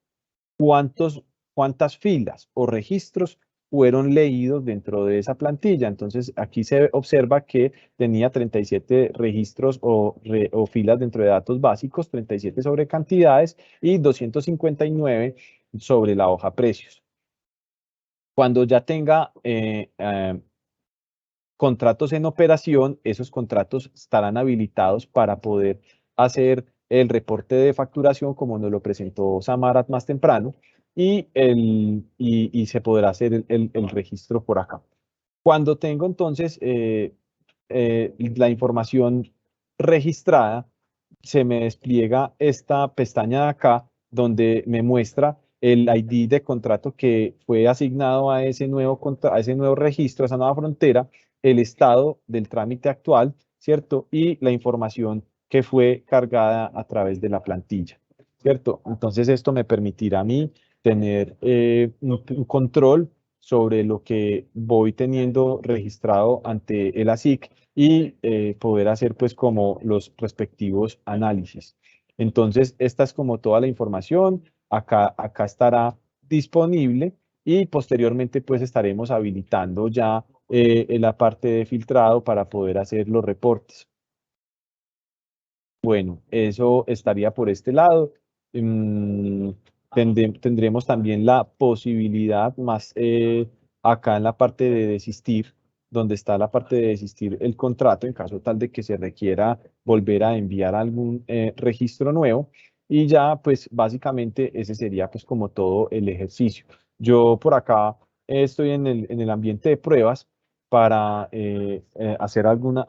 cuántas filas o registros fueron leídos dentro de esa plantilla. Entonces, aquí se observa que tenía 37 registros o filas dentro de datos básicos, 37 sobre cantidades y 259 sobre la hoja precios. Cuando ya tenga contratos en operación, esos contratos estarán habilitados para poder hacer el reporte de facturación como nos lo presentó Samarat más temprano y se podrá hacer el registro por acá. Cuando tengo entonces la información registrada, se me despliega esta pestaña de acá donde me muestra el ID de contrato que fue asignado a ese nuevo registro, a esa nueva frontera, el estado del trámite actual, ¿cierto? Y la información que fue cargada a través de la plantilla, ¿cierto? Entonces esto me permitirá a mí tener un control sobre lo que voy teniendo registrado ante el ASIC y poder hacer pues como los respectivos análisis. Entonces, esta es como toda la información, acá estará disponible y posteriormente pues estaremos habilitando ya en la parte de filtrado para poder hacer los reportes. Bueno, eso estaría por este lado. Tendremos también la posibilidad más acá en la parte de desistir, donde está la parte de desistir el contrato en caso tal de que se requiera volver a enviar algún registro nuevo. Y ya pues básicamente ese sería pues como todo el ejercicio. Yo por acá estoy en el ambiente de pruebas para hacer alguna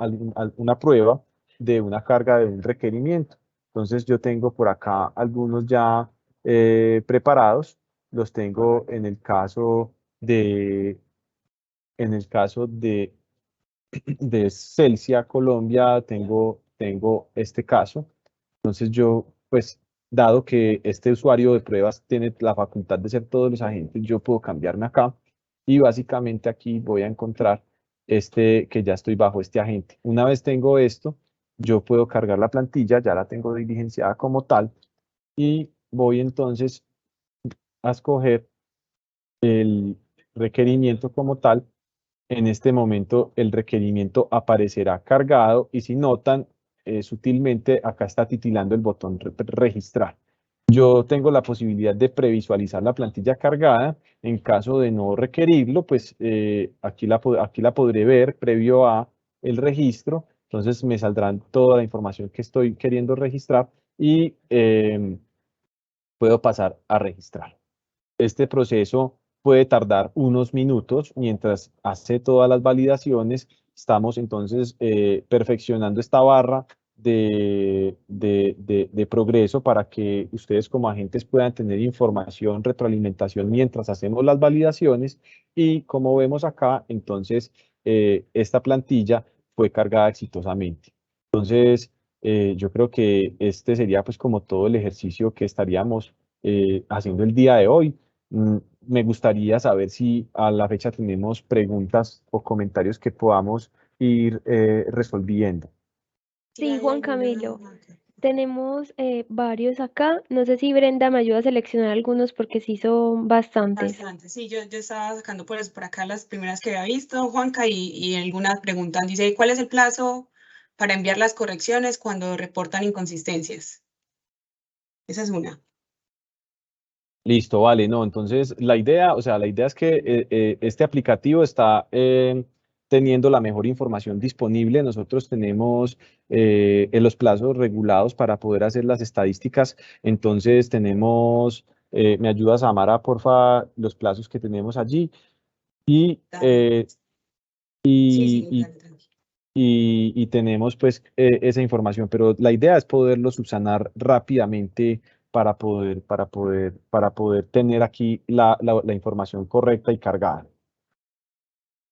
prueba de una carga de un requerimiento. Entonces yo tengo por acá algunos ya preparados, los tengo en el caso de Celsia, Colombia, tengo este caso. Entonces yo, pues, dado que este usuario de pruebas tiene la facultad de ser todos los agentes, yo puedo cambiarme acá y básicamente aquí voy a encontrar que ya estoy bajo este agente. Una vez tengo esto, yo puedo cargar la plantilla, ya la tengo diligenciada como tal y voy entonces a escoger el requerimiento como tal. En este momento el requerimiento aparecerá cargado y si notan sutilmente acá está titilando el botón registrar. yo tengo la posibilidad de previsualizar la plantilla cargada. En caso de no requerirlo, pues aquí la podré ver previo a el registro. Entonces me saldrán toda la información que estoy queriendo registrar y puedo pasar a registrar. Este proceso puede tardar unos minutos mientras hace todas las validaciones. Estamos entonces perfeccionando esta barra de progreso para que ustedes como agentes puedan tener información, retroalimentación mientras hacemos las validaciones. Y como vemos acá, entonces esta plantilla fue cargada exitosamente. Entonces, yo creo que este sería pues como todo el ejercicio que estaríamos haciendo el día de hoy. Me gustaría saber si a la fecha tenemos preguntas o comentarios que podamos ir resolviendo. Sí, Sí, hay Juan alguna, Camilo, Juanca. tenemos varios acá. No sé si Brenda me ayuda a seleccionar algunos porque sí son bastantes. Bastante, sí, yo estaba sacando por acá las primeras que había visto, Juanca, y algunas preguntan, dice, ¿cuál es el plazo para enviar las correcciones cuando reportan inconsistencias? Esa es una. Listo, vale, no, entonces la idea, o sea, la idea es que este aplicativo está teniendo la mejor información disponible. Nosotros tenemos en los plazos regulados para poder hacer las estadísticas. Entonces tenemos, ¿me ayudas, Amara, porfa, los plazos que tenemos allí? Y, Dale. Sí, sí, y, dale, tranqui. y tenemos pues esa información, pero la idea es poderlo subsanar rápidamente para poder tener aquí la información correcta y cargada.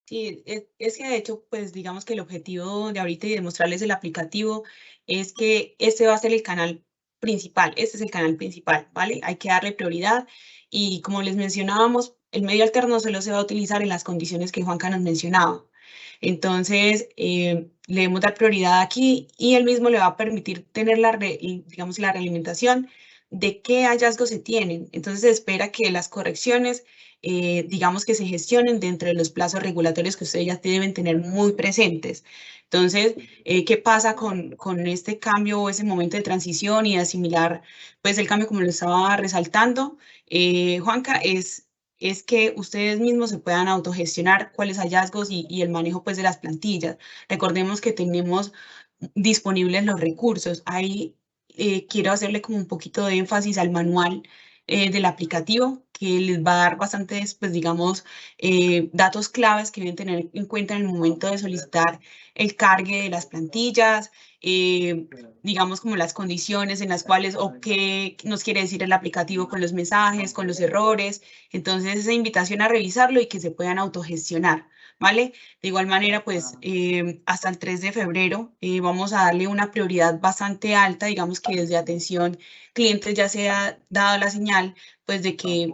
Sí, es que de hecho, pues digamos que el objetivo de ahorita y de mostrarles el aplicativo es que este va a ser el canal principal, este es el canal principal, ¿vale? Hay que darle prioridad y como les mencionábamos, el medio alterno solo se va a utilizar en las condiciones que Juanca nos mencionaba. Entonces, le debemos dar prioridad aquí y él mismo le va a permitir tener digamos, la realimentación de qué hallazgos se tienen. Entonces, se espera que las correcciones digamos que se gestionen dentro de los plazos regulatorios que ustedes ya deben tener muy presentes. Entonces, ¿qué pasa con este cambio o ese momento de transición y de asimilar, pues el cambio como lo estaba resaltando? Juanca, es que ustedes mismos se puedan autogestionar cuáles hallazgos y el manejo pues de las plantillas. Recordemos que tenemos disponibles los recursos. Ahí quiero hacerle como un poquito de énfasis al manual del aplicativo, que les va a dar bastantes, pues digamos, datos claves que deben tener en cuenta en el momento de solicitar el cargue de las plantillas, digamos como las condiciones en las cuales o qué nos quiere decir el aplicativo con los mensajes, con los errores. Entonces, esa invitación a revisarlo y que se puedan autogestionar, ¿vale? De igual manera, pues hasta el 3 de febrero vamos a darle una prioridad bastante alta, digamos que desde atención clientes ya se ha dado la señal pues de que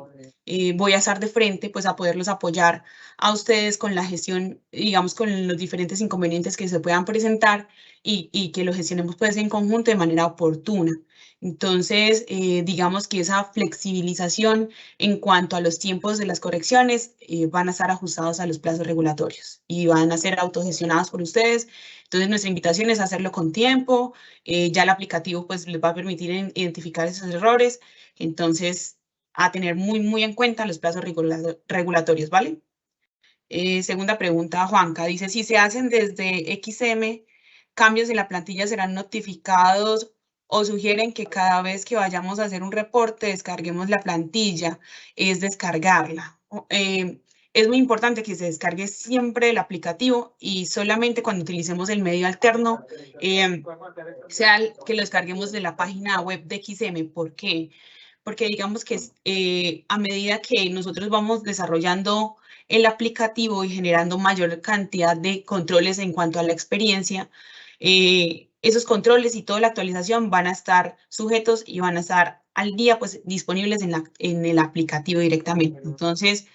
voy a estar de frente pues a poderlos apoyar a ustedes con la gestión, digamos con los diferentes inconvenientes que se puedan presentar y que lo gestionemos pues en conjunto de manera oportuna. Entonces, digamos que esa flexibilización en cuanto a los tiempos de las correcciones van a estar ajustados a los plazos regulatorios y van a ser autogestionados por ustedes. Entonces, nuestra invitación es hacerlo con tiempo. Ya el aplicativo pues les va a permitir identificar esos errores. Entonces, a tener muy en cuenta los plazos regulatorios, ¿vale? Segunda pregunta, Juanca, dice, si se hacen desde XM, cambios en la plantilla serán notificados o sugieren que cada vez que vayamos a hacer un reporte descarguemos la plantilla, es descargarla. Es muy importante que se descargue siempre el aplicativo y solamente cuando utilicemos el medio alterno, sea que lo descarguemos de la página web de XM. ¿Por qué? Porque digamos que a medida que nosotros vamos desarrollando el aplicativo y generando mayor cantidad de controles en cuanto a la experiencia, esos controles y toda la actualización van a estar sujetos y van a estar al día, pues disponibles en el aplicativo directamente. Entonces,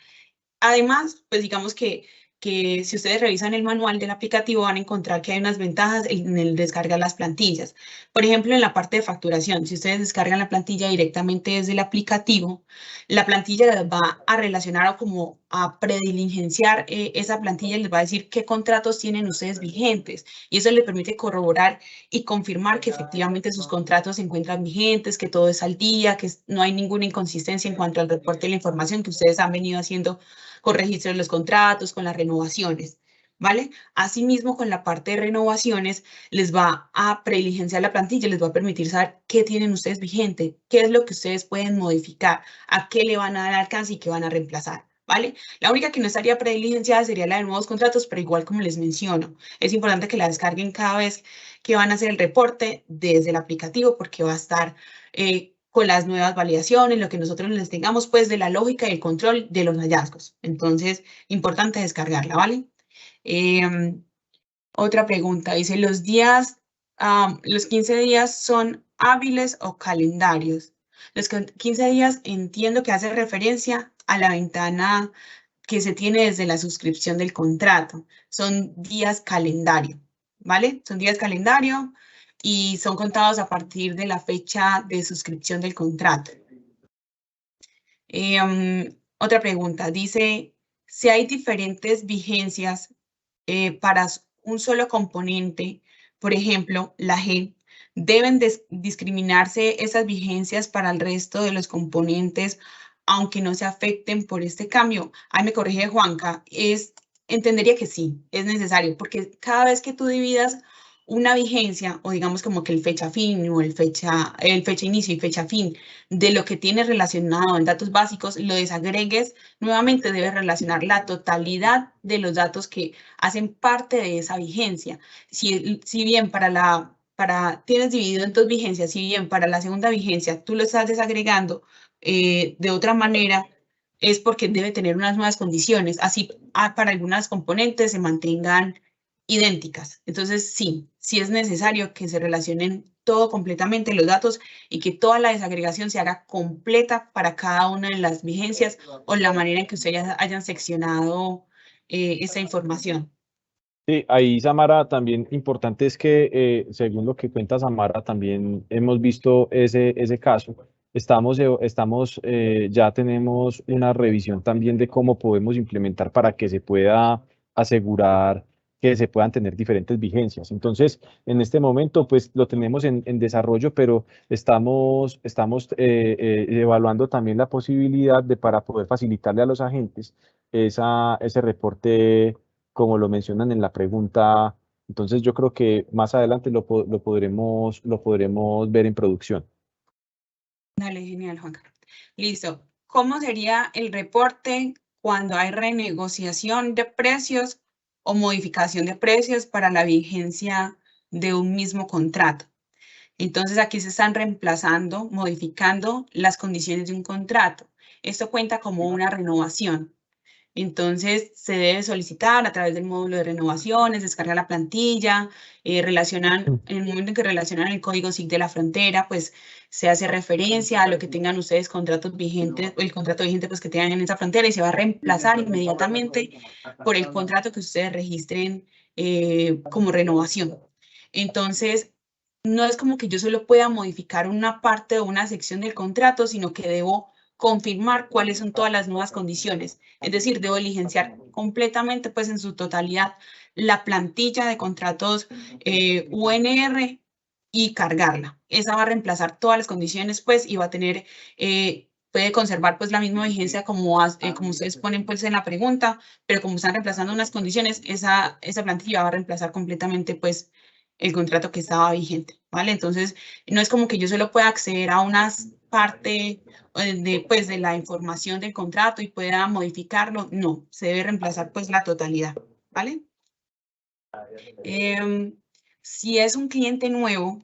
además, pues digamos que que si ustedes revisan el manual del aplicativo van a encontrar que hay unas ventajas en el descargar las plantillas. Por ejemplo, en la parte de facturación, si ustedes descargan la plantilla directamente desde el aplicativo, la plantilla les va a relacionar o como a prediligenciar esa plantilla, les va a decir qué contratos tienen ustedes vigentes y eso les permite corroborar y confirmar que efectivamente sus contratos se encuentran vigentes, que todo es al día, que no hay ninguna inconsistencia en cuanto al reporte de la información que ustedes han venido haciendo con registro de los contratos, con las renovaciones, ¿vale? Asimismo, con la parte de renovaciones, les va a prediligenciar la plantilla, les va a permitir saber qué tienen ustedes vigente, qué es lo que ustedes pueden modificar, a qué le van a dar alcance y qué van a reemplazar, ¿vale? La única que no estaría prediligenciada sería la de nuevos contratos, pero igual como les menciono, es importante que la descarguen cada vez que van a hacer el reporte desde el aplicativo porque va a estar con las nuevas validaciones, lo que nosotros les tengamos, pues de la lógica y el control de los hallazgos. Entonces, importante descargarla, ¿vale? Otra pregunta, dice, los 15 días son hábiles o calendarios. Los 15 días entiendo que hace referencia a la ventana que se tiene desde la suscripción del contrato. Son días calendario, ¿vale? Son días calendario y son contados a partir de la fecha de suscripción del contrato. Otra pregunta, dice, si hay diferentes vigencias para un solo componente, por ejemplo, la G, ¿deben discriminarse esas vigencias para el resto de los componentes, aunque no se afecten por este cambio? Ahí me corrige Juanca, entendería que sí, es necesario, porque cada vez que tú dividas una vigencia, o digamos como que el fecha fin o el fecha inicio y fecha fin de lo que tienes relacionado en datos básicos, lo desagregues, nuevamente debes relacionar la totalidad de los datos que hacen parte de esa vigencia. Si bien tienes dividido en dos vigencias, si bien para la segunda vigencia tú lo estás desagregando de otra manera, es porque debe tener unas nuevas condiciones, así para algunas componentes se mantengan idénticas. Entonces, sí es necesario que se relacionen todo completamente los datos y que toda la desagregación se haga completa para cada una de las vigencias o la manera en que ustedes hayan seccionado esa información. Sí, ahí Samara, también importante es que, según lo que cuenta Samara, también hemos visto ese caso. Ya tenemos una revisión también de cómo podemos implementar para que se pueda asegurar que se puedan tener diferentes vigencias. Entonces, en este momento, pues lo tenemos en desarrollo, pero estamos evaluando también la posibilidad de para poder facilitarle a los agentes ese reporte como lo mencionan en la pregunta. Entonces yo creo que más adelante lo podremos ver en producción. Dale, genial, Juan Carlos. Listo. ¿Cómo sería el reporte cuando hay renegociación de precios o modificación de precios para la vigencia de un mismo contrato? Entonces aquí se están reemplazando, modificando las condiciones de un contrato. Esto cuenta como una renovación. Entonces, se debe solicitar a través del módulo de renovaciones, descargar la plantilla, en el momento en que relacionan el código SIC de la frontera, pues se hace referencia a lo que tengan ustedes contratos vigentes, o el contrato vigente pues que tengan en esa frontera y se va a reemplazar inmediatamente por el contrato que ustedes registren como renovación. Entonces, no es como que yo solo pueda modificar una parte o una sección del contrato, sino que debo confirmar cuáles son todas las nuevas condiciones. Es decir, debo diligenciar completamente, pues en su totalidad, la plantilla de contratos UNR y cargarla. Esa va a reemplazar todas las condiciones, pues, y va a tener, puede conservar, pues, la misma vigencia como ustedes ponen, pues, en la pregunta, pero como están reemplazando unas condiciones, esa plantilla va a reemplazar completamente, pues, el contrato que estaba vigente, ¿vale? Entonces, no es como que yo solo pueda acceder a unas partes de la información del contrato y pueda modificarlo. No, se debe reemplazar pues la totalidad, ¿vale? Si es un cliente nuevo,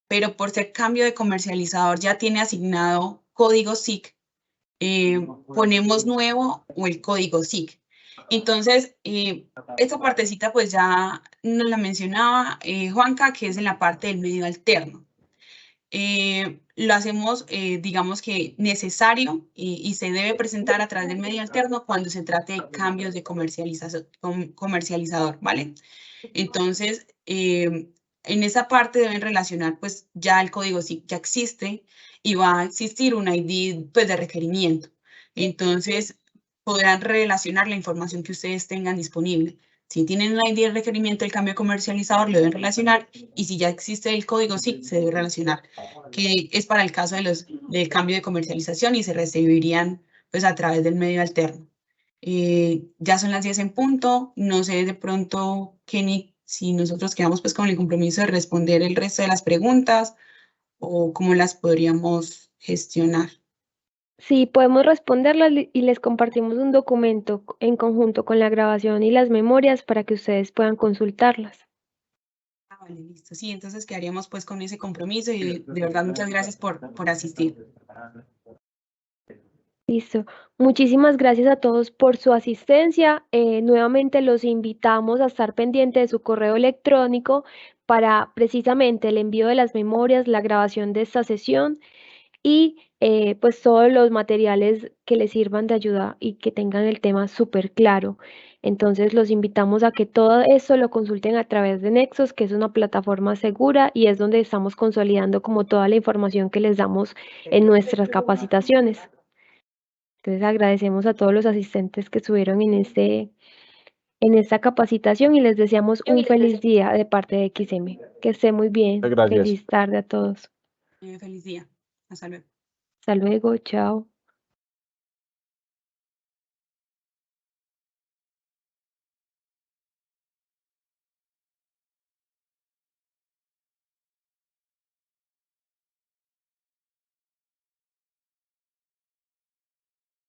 pero por ser cambio de comercializador ya tiene asignado código SIC, ponemos nuevo o el código SIC. Entonces, esta partecita pues ya nos la mencionaba Juanca, que es en la parte del medio alterno. lo hacemos, digamos que necesario y se debe presentar a través del medio alterno cuando se trate de cambios de comercializador, ¿vale? Entonces, en esa parte deben relacionar, pues ya el código SIC ya existe y va a existir un ID pues, de requerimiento. Entonces, podrán relacionar la información que ustedes tengan disponible. Si tienen un ID de requerimiento del cambio comercializador, lo deben relacionar, y si ya existe el código SIC, se debe relacionar, que es para el caso del cambio de comercialización y se recibirían pues, a través del medio alterno. Ya son las 10 en punto, no sé de pronto, Kenny, si nosotros quedamos pues con el compromiso de responder el resto de las preguntas o cómo las podríamos gestionar. Sí, podemos responderlas y les compartimos un documento en conjunto con la grabación y las memorias para que ustedes puedan consultarlas. Vale, listo. Sí, entonces quedaríamos pues con ese compromiso y de verdad muchas gracias por asistir. Listo. Muchísimas gracias a todos por su asistencia. Nuevamente los invitamos a estar pendiente de su correo electrónico para precisamente el envío de las memorias, la grabación de esta sesión y pues todos los materiales que les sirvan de ayuda y que tengan el tema súper claro. Entonces los invitamos a que todo esto lo consulten a través de Nexos, que es una plataforma segura y es donde estamos consolidando como toda la información que les damos en nuestras capacitaciones. Entonces agradecemos a todos los asistentes que estuvieron en esta capacitación y les deseamos un feliz día de parte de XM. Que esté muy bien. Muchas gracias. Feliz tarde a todos. Feliz día. Hasta luego. Hasta luego. Chao.